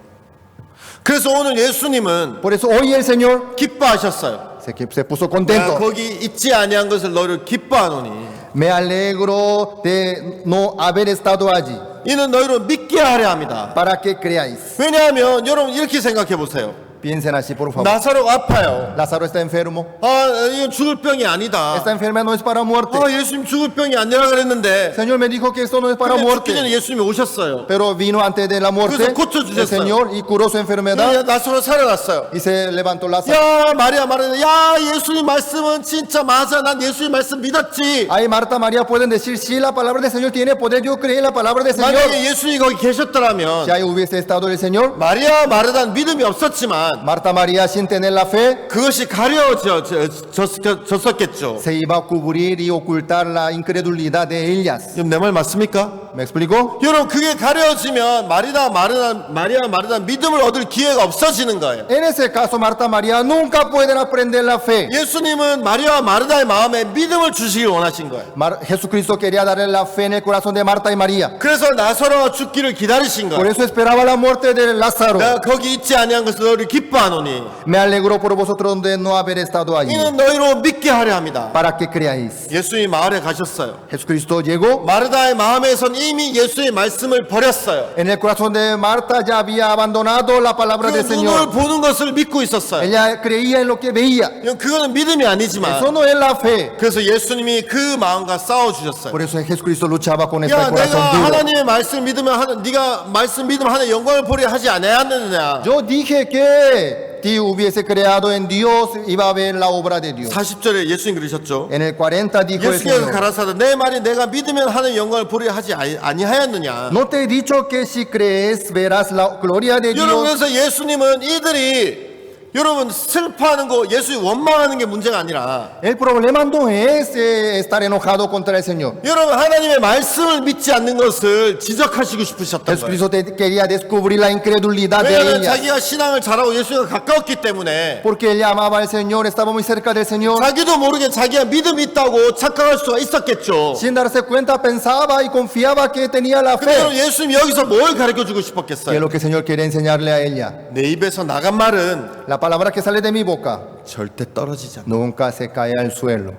그래서 오늘 예수님은 Por eso hoy el Señor 기뻐하셨어요. se puso 내가 contento. 거기 있지 아니한 것을 너를 기뻐하노니 Me alegro de no haber estado allí, 이는 너희를 믿게 하려 합니다. para que creáis. 왜냐하면 여러분 이렇게 생각해 보세요. Piensen así, por favor. 나사로가 아파요. Lázaro está enfermo. 이건 죽을 병이 아니다. Esta enfermedad no es para muerte. 예수님 죽을 병이 아니라 그랬는데. Señor me dijo que esto no es para 근데 죽기 전에 muerte. 예수님이 오셨어요. Pero vino antes de la muerte 그래서 고쳐주셨어요. el Señor y curó su enfermedad 나사로 살아났어요. y se levantó Lázaro. 야 마리아 말하는 야 예수님 말씀은 진짜 맞아. 난 예수님 말씀 믿었지. Ahí Marta, María pueden decir, sí, la palabra del Señor tiene poder, yo creí en la palabra del Señor. 만약에 예수님이 거기 계셨더라면 Si ahí hubiese estado el Señor, 마리아 마르다는 믿음이 없었지만 Marta, María, sin tener la fe, 그것이 가려졌었겠죠. se iba a cubrir y ocultar la incredulidad de ellas. 지금 내 말 맞습니까? ¿Me explico? 여러분 그게 가려지면 마리아 마르다 믿음을 얻을 기회가 없어지는 거예요. En ese caso, Marta, María nunca pueden aprender la fe. 예수님은 마리아 마르다의 마음에 믿음을 주시길 원하신 거예요. Jesucristo quería darle la fe en el corazón de Marta y María. 그래서 나사로가 죽기를 기다리신 Por 거예요. eso esperaba la muerte de Lázaro. 내가 거기 있지 아니한 것을 너희를 기뻐하노니 Me alegro por vosotros de no haber estado allí, 이는 너희로 믿게 하려 합니다. para que creáis. 예수님이 마을에 가셨어요. Jesucristo llegó. 마르다의 마음에선 이미 예수의 말씀을 버렸어요. En el corazón de Marta ya había abandonado la palabra 그 del 눈을 Señor. 보는 것을 믿고 있었어요. Ella creía en lo que veía. 그거는 믿음이 Eso 아니지만 no es la fe. 그래서 예수님이 그 마음과 싸워주셨어요. Por eso Jesucristo luchaba con este 야, 내가 corazón duro. 하나님의 말씀 믿으면 네가 말씀 믿으면 하나님 영광을 보려 하지 않았느냐. Yo dije que si hubiese creado en Dios, iba a ver la obra de Dios. 40절에 예수님 그러셨죠. En el 40 dijo el 예수께서 Señor, 가라사대 내 말이 내가 믿으면 하나님 영광을 보려 하지 아니하였느냐. ¿no te he dicho que si crees verás la gloria de 여러분 Dios? 그래서 예수님은 이들이 여러분 슬퍼하는 거 예수님 원망하는 게 문제가 아니라 El problema no es estar enojado contra el Señor. 여러분 하나님의 말씀을 믿지 않는 것을 지적하시고 싶으셨던 거예요. Jesucristo quería descubrir la incredulidad de 왜냐하면 ellas. 자기가 신앙을 잘하고 예수님과 가까웠기 때문에 Porque él amaba al Señor, estaba muy cerca del Señor. 자기도 모르게 자기가 믿음이 있다고 착각할 수가 있었겠죠. Sin darse cuenta, pensaba y confiaba que tenía la 근데 fe. 여러분 예수님 여기서 뭘 가르쳐주고 Que es 싶었겠어요? lo que el Señor quiere enseñarle a ella. 내 입에서 나간 말은 La palabra que sale de mi boca 절대 떨어지지 않아. nunca se cae al suelo.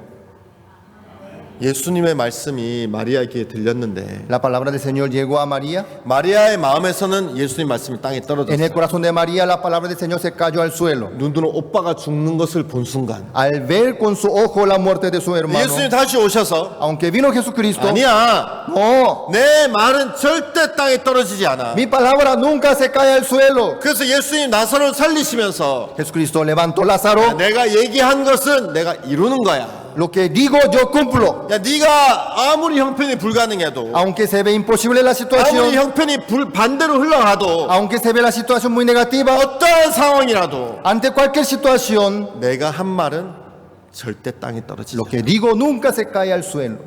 예수님의 말씀이 마리아에게 들렸는데 La palabra del Señor llegó a María. 마리아의 마음에서는 예수님 말씀이 땅에 En el 떨어졌어요. corazón de María, la palabra del Señor se cayó al suelo. 눈으로 오빠가 죽는 것을 본 순간 Al ver con su ojo la muerte de su hermano, 예수님 다시 오셔서 aunque vino Jesucristo, 아니야 no, 내 말은 절대 땅에 떨어지지 않아. mi palabra nunca se cae al suelo. 그래서 예수님 나사로를 살리시면서 Jesucristo levantó Lázaro. 내가 얘기한 것은 내가 이루는 거야. Lo que digo, yo cumplo. 야, 네가 아무리 형편이 불가능해도 Aunque se ve imposible la 아무리 situación, 형편이 반대로 흘러가도 aunque se ve la situación muy negativa, 어떠한 상황이라도 ante cualquier situación, 내가 한 말은 절대 땅에 떨어지지 lo 않아. que digo nunca se cae al suelo.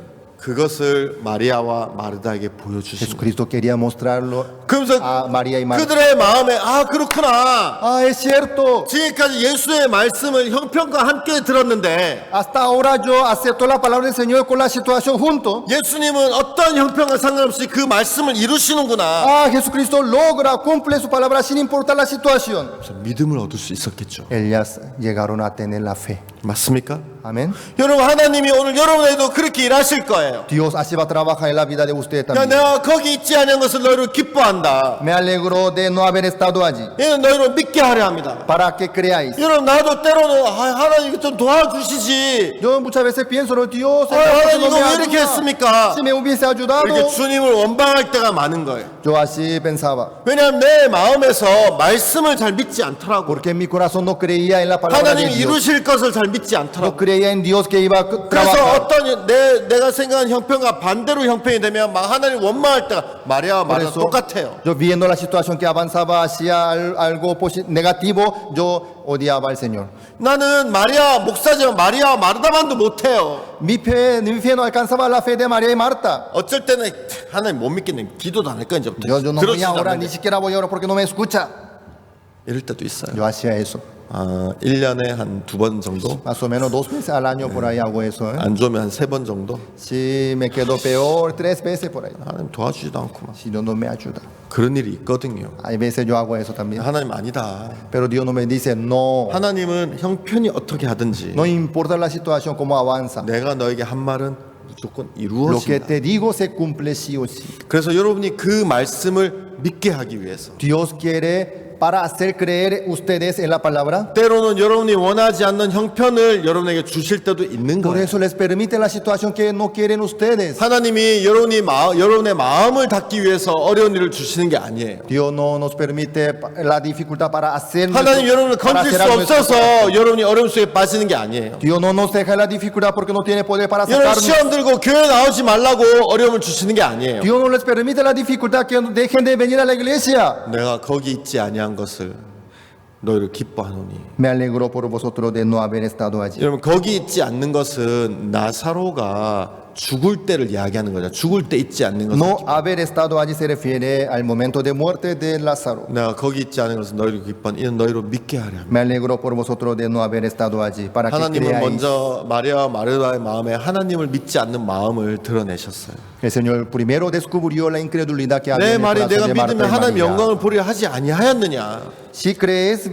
그것을 마리아와 마르다에게 보여주신 거예요. Jesucristo quería mostrarlo 그러면서 a María y Marta. 그들의 마음에 그렇구나. Ah, es cierto. 지금까지 예수의 말씀을 형편과 함께 들었는데 Hasta ahora yo acepto la palabra del Señor con la situación junto. 예수님은 어떤 형편과 상관없이 그 말씀을 이루시는구나. Ah, Jesucristo logra, cumple su palabra sin importar la situación. 그래서 믿음을 얻을 수 있었겠죠. Ellas llegaron a tener la fe. 맞습니까? Amén. 여러분 하나님이 오늘 여러분에도 그렇게 일하실 거예요. Dios así va a trabajar en la vida de usted 야, también. 내가 거기 있지 않은 것을 너희로 기뻐한다. Me alegro de no haber estado allí, 얘는 너희로 믿게 하려 합니다. para que creáis. 여러분 나도 때로는 하나님 좀 도와주시지. Yo muchas veces pienso, no, Dios, 하나님 no 이거 me 왜 이렇게 ayuda. 했습니까? Si me hubiese ayudado, 이렇게 주님을 원망할 때가 많은 거예요. yo así pensaba. 왜냐하면 내 마음에서 말씀을 잘 믿지 않더라고. Porque en mi corazón no creía en la palabra de 하나님이 Dios. 이루실 것을 잘 믿지 No 않더라고. creía en Dios que iba a 그래서 trabajar. 어떤 내가 생각한 형편과 반대로 형편이 되면 막 하나님 원망할 때가 마리아와 Por 마르다 eso, 똑같아요. yo viendo la situación que avanzaba hacia algo negativo, yo odiaba al Señor. 나는 마리아 목사지만 마리아와 마르다만도 못해요. Mi fe no alcanzaba la fe de María y Marta. 어쩔 때는 하나님 못 믿겠는 기도도 안 할 거야 이제부터. Yo no voy a 들어주지도 orar, 않는데. ni siquiera voy a orar porque no me escucha. 이럴 때도 있어요. Yo hacía eso. 1년에 한 2번 정도, Más o menos 2 veces al año por ahí hago eso. 안 좋으면 한 3번 정도. Si me quedo peor, 3 veces por ahí. 하나님 도와주지도 않구만. Si Dios no me ayuda. 그런 일이 있거든요. Hay veces yo hago eso también. 하나님 아니다. Pero Dios no me dice, no. 하나님은 형편이 어떻게 하든지 No importa la situación, cómo avanza. 내가 너에게 한 말은 무조건 Lo que 이루어진다. te digo se cumple sí o sí. 그래서 여러분이 그 말씀을 믿게 하기 위해서 Dios quiere para hacer creer ustedes en la palabra. 때로는 여러분이 원하지 않는 형편을 여러분에게 주실 때도 있는 Por 거예요. eso les permite la situación que no quieren ustedes. 하나님이 여러분의 마음을 닫기 위해서 어려운 일을 주시는 게 아니에요. Dios no nos permite la dificultad para hacer 하나님 여러분을 para 건질 수 hacer nuestro- 없어서 여러분이 어려움 속에 빠지는 게 아니에요. Dios no nos deja la dificultad porque no tiene poder para 여러분 sacarnos. 시험 들고 교회 나오지 말라고 어려움을 주시는 게 아니에요. Dios no les permite la dificultad que dejen de venir a la iglesia. 내가 거기 있지 아니한 것을 너희를 기뻐하노니. Me alegro por vosotros de no haber estado allí. 여러분 거기 있지 않는 것은 나사로가 죽을 때를 이야기하는 거죠. 죽을 때 있지 않는 것은 No haber estado allí se refiere al momento de muerte de Lázaro. 내가 거기 있지 않은 것은 너희를 기뻐하니 이는 너희로 믿게 하려 합니다. Me alegro por vosotros de no haber estado allí para que 하나님은 creáis. 먼저 마리아와 마르다의 마음에 하나님을 믿지 않는 마음을 드러내셨어요. El Señor primero descubrió la incredulidad que había 내 en el 말이 corazón 내가 de Marta 믿으면 y 하나님 María. 영광을 보려 하지 아니하였느냐? Si crees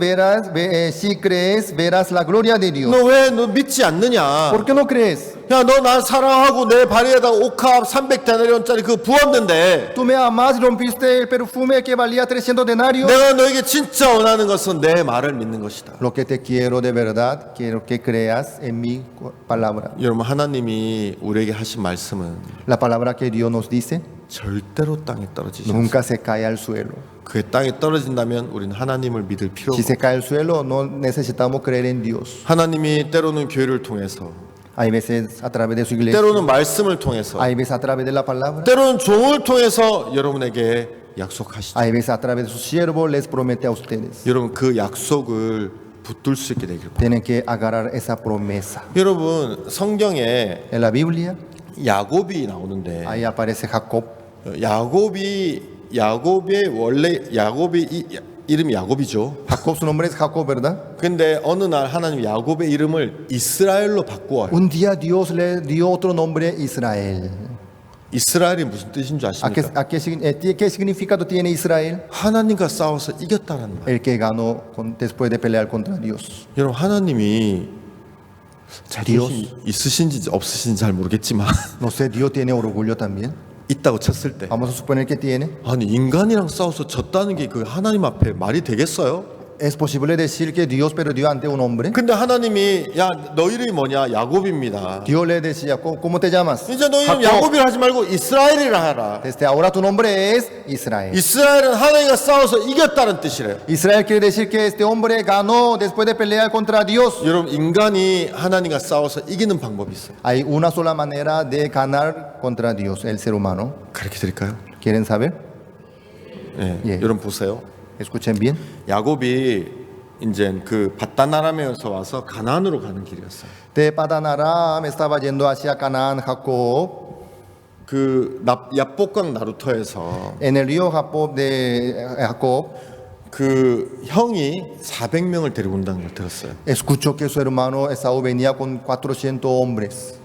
verás la gloria de Dios. 너 왜 너 믿지 않느냐? ¿Por qué no crees? 야, 너 나 사랑하고 내 발에다가 옥합 300데나리온짜리 그거 부었는데 Tú me amas, rompiste el perfume que valía 300 denarios. 내가 너에게 진짜 원하는 것은 내 말을 믿는 것이다. Lo que te quiero de verdad, quiero que creas en mi palabra. 여러분 하나님이 우리에게 하신 말씀은 La palabra que Dios nos dice 절대로 땅에 떨어지지 않습니다. nunca se cae al suelo. 그게 땅에 떨어진다면 우리는 하나님을 믿을 필요가 Si 없어요. se cae al suelo, no necesitamos creer en Dios. 하나님이 때로는 교회를 통해서 Hay veces a través de su iglesia, 때로는 말씀을 통해서 hay veces a través de la palabra, 때로는 종을 통해서 여러분에게 약속하시죠. hay veces a través de su siervo les promete a ustedes. 여러분 그 약속을 붙들 수 있게 되길 바랍니다. Tienen que agarrar esa promesa. 여러분 성경에 En la Biblia, 야곱이 나오는데 ahí aparece Jacob. 야곱의 원래 이름이 야곱이죠. Jacob, su nombre es Jacob, ¿verdad? 근데 어느 날 하나님 야곱의 이름을 이스라엘로 바꾸어요. Un día Dios le dio otro nombre, Israel. 이스라엘이 무슨 뜻인 줄 아십니까? ¿Qué significado tiene Israel? 하나님과 싸워서 이겼다는 말. El que ganó después de pelear contra Dios. 여러분 하나님이 Dios, 자존심 있으신지 없으신지 잘 모르겠지만 no sé, Dios tiene orgullo también. 있다고 쳤을 때 Vamos a suponer que tiene. 아니 인간이랑 싸워서 졌다는 게 그 하나님 앞에 말이 되겠어요? Es posible decir que Dios perdió ante un hombre. 근데 하나님이 야 너 이름이 뭐냐? 야곱입니다. Dios le decía, ¿cómo te llamas? 이제 너 이름 Jacob. 야곱이라 하지 말고 이스라엘이라 하라. Desde ahora tu nombre es Israel. 이스라엘은 하나님과 싸워서 이겼다는 뜻이래요. Israel quiere decir que este hombre ganó después de pelear contra Dios. 여러분 인간이 하나님과 싸워서 이기는 방법이 있어요. Hay una sola manera de ganar contra Dios, el ser humano. 가르쳐 드릴까요? ¿Quieren saber? 예. 예. 여러분 보세요. Escuchen bien. 야곱이 이제 그 바다나람에서 와서 가나안으로 가는 길이었어요. De Padan Aram estaba yendo hacia Canaán Jacob. 그 야복강 나루터에서 En el río Jacob de Jacob 그 형이 400명을 데리고 온다는 걸 들었어요. escuchó que su hermano Esaú venía con 400 hombres.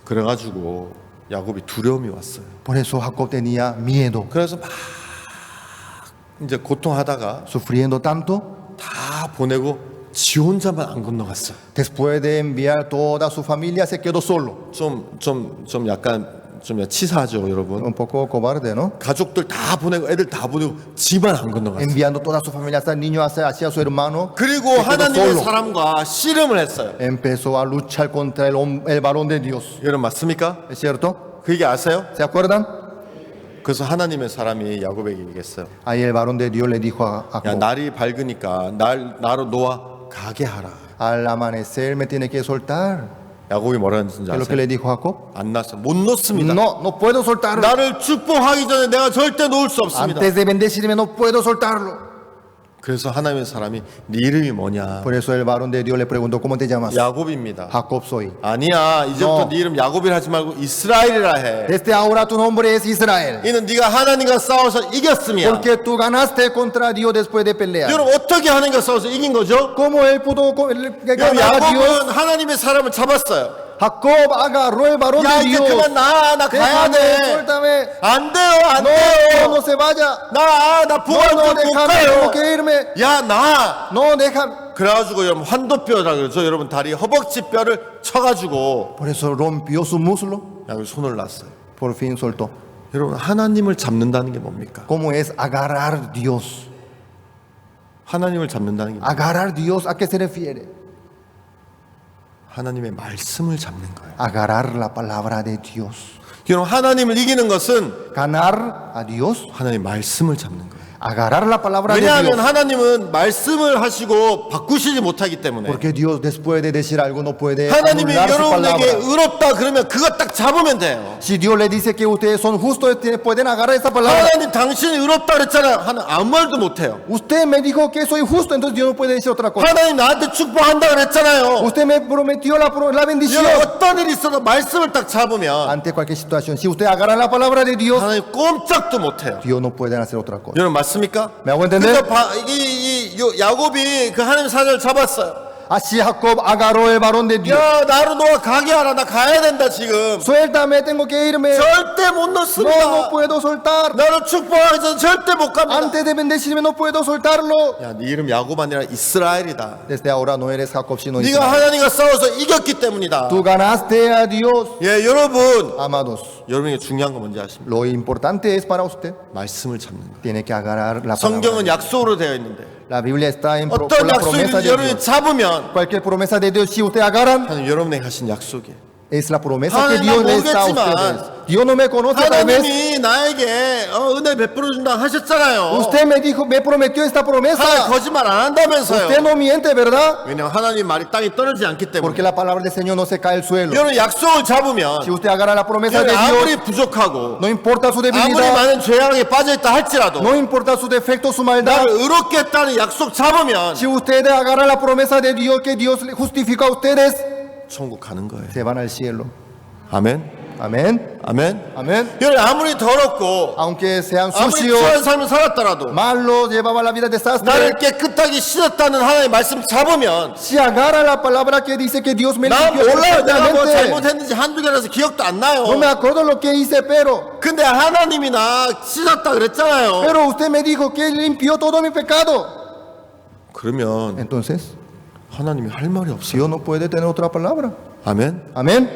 그래가지고 야곱이 두려움이 왔어요. Por eso Jacob tenía miedo, 그래서 막 이제 고통하다가 sufriendo tanto. 다 보내고 지 혼자만 안 건너갔어요. Después de enviar toda su familia, se quedó solo. 좀 약간 좀 치사하죠, 여러분. Un poco cobarde, ¿no? 가족들 다 보내고 애들 다 보내고 지만 안 건너갔어요. Enviando toda su familia hasta el niño, hacia su hermano. 그리고 se quedó 하나님의 solo. 사람과 씨름을 했어요. Empezó a luchar contra el varón de Dios. 여러분 맞습니까? ¿Es cierto? 그 얘기 아세요? ¿Se acuerdan? 그래서 하나님의 사람이 야곱에게 얘기했어요. Ahí el varón de Dios le dijo a 야 Jacob, 날이 밝으니까 나로 놓아 가게 하라. al amanecer me tiene que soltar. 야곱이 뭐라 했는지 ¿Qué es lo que 아세요? le dijo Jacob? 안 놨어. 못 놓습니다. No puedo soltarlo. 나를 축복하기 전에 내가 절대 놓을 수 없습니다. Antes de bendecirme no puedo soltarlo. 그래서 하나님의 사람이 네 이름이 뭐냐? Por eso el varón de Dios le preguntó, ¿cómo te llamas? 야곱입니다. Jacob soy. 아니야. 이제부터 No. 네 이름 야곱이라 하지 말고 이스라엘이라 해. Desde ahora tu nombre es Israel. 이는 네가 하나님과 싸워서 이겼음이야. Porque tú ganaste contra Dios después de pelear. 여러분 어떻게 하나님과 싸워서 이긴 거죠? ¿Cómo él pudo 여러분 ganar a Dios? 야곱은 하나님의 사람을 잡았어요. Jacob agarró el varón 야 de 이제 Dios. 그만 나 가야 Déjame, 돼. suéltame. 안 돼요, 안 No, 돼요. no se vaya. 나 No, 부활 no, 못 déjame, tengo 가요. que irme. 야 나. No, déjame. 그래가지고 여러분 환도뼈라 그러죠. 여러분 다리 허벅지 뼈를 쳐가지고 Por eso rompió su muslo. 야 손을 놨어요. Por fin soltó. 여러분 하나님을 잡는다는 게 뭡니까? ¿Cómo es agarrar Dios? 하나님을 잡는다는 게 Agarrar Dios, ¿a qué se refiere? 하나님의 말씀을 잡는 거예요. Agarrar la palabra de Dios. 여러분 하나님을 이기는 것은 Ganar a Dios, 하나님의 말씀을 잡는 거예요. agarrar la palabra de 왜냐하면 Dios. 하나님은 말씀을 하시고 바꾸시지 못하기 때문에. Porque Dios después de decir algo no puede 하나님이 anular su 여러분에게 palabra. 의롭다 그러면 그거 딱 잡으면 돼요. Si Dios le dice que ustedes son justos, pueden agarrar esa palabra. 하나님 당신이 의롭다 그랬잖아요. 하나님 아무 말도 못해요. Usted me dijo que soy justo, entonces Dios no puede decir otra cosa. 하나님 나한테 축복한다 그랬잖아요. Usted me prometió la bendición. 여러분 어떤 일이 있어도 말씀을 딱 잡으면 Ante cualquier situación, si usted agarra la palabra de Dios, 하나님 꼼짝도 못해요. Dios no puede hacer otra cosa. 여러분 맞습니까? ¿Me hago entender? 그래서 야곱이 그 하나님 사자를 잡았어요. Así Jacob agarró el varón de Dios. 야 나로 너가 가게 하라. 나 가야 된다 지금. Suéltame, tengo que irme. 절대 못 No, 넣습니다. no puedo soltar. 나를 축복하기 전에 절대 못 갑니다. Antes de bendecirme no puedo soltarlo. 야, 네 이름 야곱 아니라 이스라엘이다. Desde ahora no eres Jacob sino 네가 Israel. 하나님과 싸워서 이겼기 때문이다. Tú ganaste a Dios. 예, 여러분. Amados, 여러분에게 중요한 건 뭔지 아십니까? lo importante es para usted. 말씀을 잡는 거. Tiene que agarrar la palabra. 성경은 약속으로 되어 있는데 La Biblia está en por 어떤 la promesa 약속이든 de 여러분이 Dios. 잡으면 Cualquier promesa de Dios, si usted agarran, 하나님 여러분에게 하신 약속이에요. es la promesa que 하나님 Dios 나 le está a 모르겠지만 ustedes. Dios no me conoce tal vez. 하나님이 나에게 은혜 베풀어 준다 하셨잖아요. Usted me dijo, me prometió esta 하나님 promesa. 거짓말 안 Usted 한다면서요. no miente, ¿verdad? 왜냐하면 하나님 말이 땅에 떨어지지 않기 Porque 때문에. la palabra del Señor no se cae al suelo. 여러분 약속을 잡으면 Si usted agarra la promesa de 여러분 아무리 Dios, 부족하고 no importa su 아무리 debilidad, 많은 죄악에 빠져있다 할지라도 no importa su defecto, su maldad. 나를 의롭게 했다는 약속 잡으면 Si ustedes agarran la promesa de Dios, que Dios le justifica a ustedes, 천국 가는 거예요. se van al cielo. 아멘. Amén. 아멘. Amén. 여러분 아무리 더럽고 Aunque sean 아무리 sucios, 추한 삶을 살았더라도 malos, llevaban la vida desastre. 나를 깨끗하게 씻었다는 하나님의 말씀 잡으면 Si agarra la palabra que dice que Dios me 나 limpió 몰라요. 내가 뭐 perfectamente, 잘못했는지 한두 개라서 기억도 안 나요. no me acuerdo lo que hice, pero 근데 하나님이 나 씻었다 그랬잖아요. usted me dijo que limpió todo mi pecado. 그러면 Entonces, 하나님이 할 말이 없어요. Dios no puede tener otra palabra. 아멘. Amén.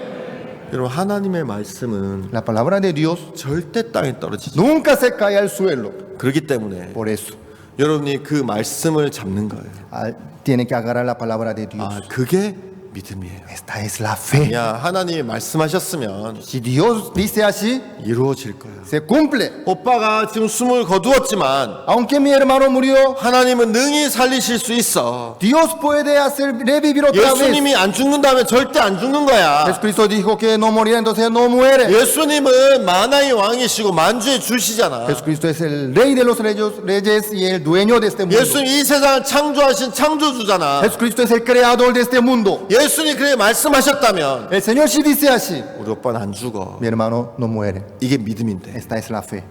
여러분 하나님의 말씀은 La palabra de Dios 절대 땅에 떨어지지. nunca se cae al suelo. 그렇기 때문에 Por eso, 여러분이 그 말씀을 잡는 거예요. tiene que agarrar la palabra de Dios. 아, 그게 믿음이에요. Esta es la fe. 야, 하나님이 말씀하셨으면 Si Dios dice así, 이루어질 거예요. se cumple. 오빠가 지금 숨을 거두었지만 Aunque mi hermano murió, 하나님은 능히 살리실 수 있어. Dios puede hacer revivir otra vez. 예수님이 안 죽는다면 절대 안 죽는 거야. Jesucristo dijo que no morirá, entonces no muere. 예수님은 만화의 왕이시고 만주의 주시잖아. Jesucristo es el rey de los reyes y el dueño de este mundo. 예수님 이 세상을 창조하신 창조주잖아. Jesucristo es el creador de este mundo. 예수님 그렇게 말씀하셨다면 El Señor sí dice así. 우리 오빠는 안 죽어. Mi hermano no muere. 이게 믿음인데. Esta es la fe.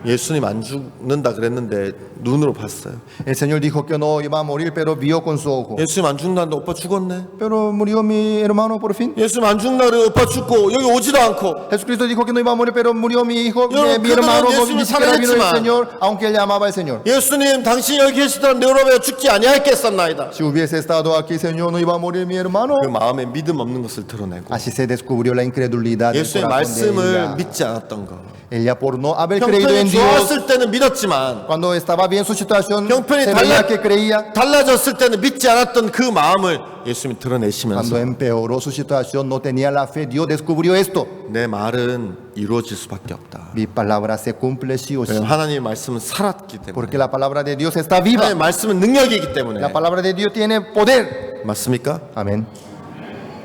예수님 안 죽는다 그랬는데 눈으로 봤어요. El Señor dijo que no iba a morir, pero vio con su ojo. 예수님 안 죽는다는데 오빠 죽었네. Pero murió mi hermano por fin. 예수님 안 죽는다 그래 오빠 죽고 여기 오지도 않고. Jesucristo dijo que no iba a morir, pero murió mi hijo, Yo, mi hermano, 그들은 no, ni 예수님을 siquiera vino el 살해했지만, Señor, aunque él llamaba al Señor. 예수님 당신이 여기 계시더라도 내 오라베어 죽지 아니하겠었나이다. Si hubiese estado aquí, Señor, no iba a morir mi hermano. 그 마음에 믿음 없는 것을 드러내고 Así se descubrió la incredulidad del 예수의 corazón de 말씀을 ella. 믿지 않았던 거. Ella por no haber creído 형편이 en Dios, 좋았을 때는 믿었지만 cuando estaba bien su situación, 형편이 se veía que creía. 달라졌을 때는 믿지 않았던 그 마음을 예수님이 드러내시면서 Cuando empeoró su situación, no tenía la fe. Dios descubrió esto. 내 말은 이루어질 수밖에 없다. Mi palabra se cumple sí o sí. 왜냐하면 하나님의 말씀은 살았기 때문에. Porque la palabra de Dios está viva. 하나님의 말씀은 능력이기 때문에. La palabra de Dios tiene poder. 맞습니까? Amén.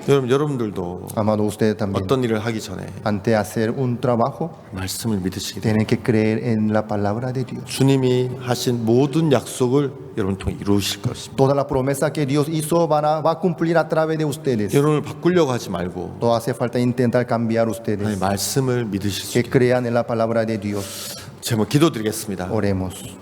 여러분들도 Amado, usted también. 어떤 일을 하기 전에 Ante hacer un trabajo, 말씀을 믿으시기 때문에 tienen que creer en la palabra de Dios. 주님이 하신 모든 약속을 여러분 통해 이루실 것입니다. Toda la promesa que Dios hizo va a cumplir a través de ustedes. 여러분을 바꾸려고 하지 말고 No hace falta intentar cambiar 하나님의 ustedes. 말씀을 믿으실 수 Que 있게 crean en la palabra de Dios. 제가 기도드리겠습니다. Oremos.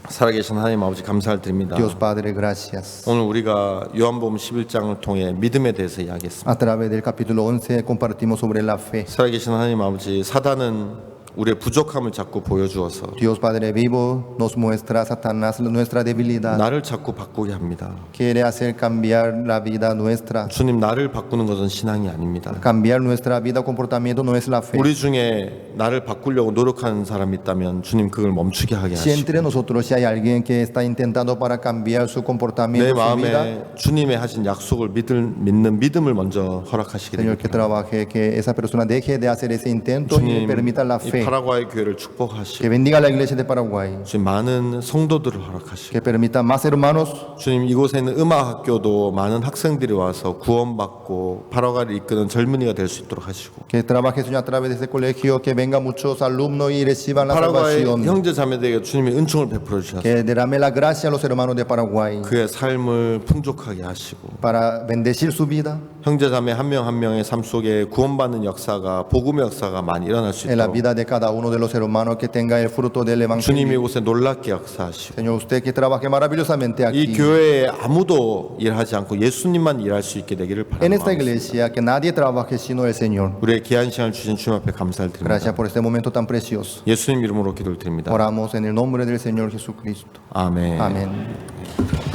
살아계신 하나님 아버지 감사를 드립니다. Dios Padre, gracias. 오늘 우리가 요한복음 11장을 통해 믿음에 대해서 이야기했습니다. A través del capítulo 11 compartimos sobre la fe. 살아계신 하나님 아버지 사단은 우리의 부족함을 자꾸 보여주어서 Dios Padre vivo nos muestra a Satanás nuestra debilidad. 나를 자꾸 바꾸게 합니다. Quiere hacer cambiar la vida nuestra. 주님, 나를 바꾸는 것은 신앙이 아닙니다. Cambiar nuestra vida, comportamiento no es la fe. 우리 중에 나를 바꾸려고 노력하는 사람이 있다면 주님 그걸 멈추게 하게 Si 하시고 entre nosotros si hay alguien que está intentando para cambiar su 내 comportamiento, su vida, 마음에 주님의 하신 약속을 믿는 믿음을 먼저 허락하시게 Señor, que 됩니다. trabaje, que esa persona deje de hacer ese intento y le 주님, permita la 이 fe. 파라과이 교회를 Que 축복하시고 bendiga la iglesia de Paraguay. 주님 많은 성도들을 허락하시고 Que permita más hermanos. 주님 이곳에 있는 음악학교도 많은 학생들이 와서 구원받고 파라과이를 이끄는 젊은이가 될 수 있도록 하시고 Que trabaje, Señor, a través de este colegio. Que vengan muchos alumnos y reciban la 파라과이 salvación. 형제 자매들에게 주님의 은총을 베풀어 주셔서 Que derrame la gracia a los hermanos de Paraguay 그의 삶을 풍족하게 하시고 para bendecir su vida. 형제 자매 한 명 한 명의 삶 속에 구원받는 역사가 복음의 역사가 많이 일어날 수 En la 있도록 vida de cada uno de los hermanos. Que tenga el fruto del 주님이 evangelio. 이곳에 놀랍게 역사하시고 Señor, usted que trabaje maravillosamente 이 aquí. 교회에 아무도 일하지 않고 예수님만 일할 수 있게 되기를 En esta 바랍니다. iglesia. Que nadie trabaje sino el Señor. 우리의 귀한 시간을 주신 주님 앞에 감사를 드립니다. Gracias por este momento tan precioso. 예수님 이름으로 기도를 드립니다. Oramos en el nombre del Señor Jesucristo. 아멘. Amén.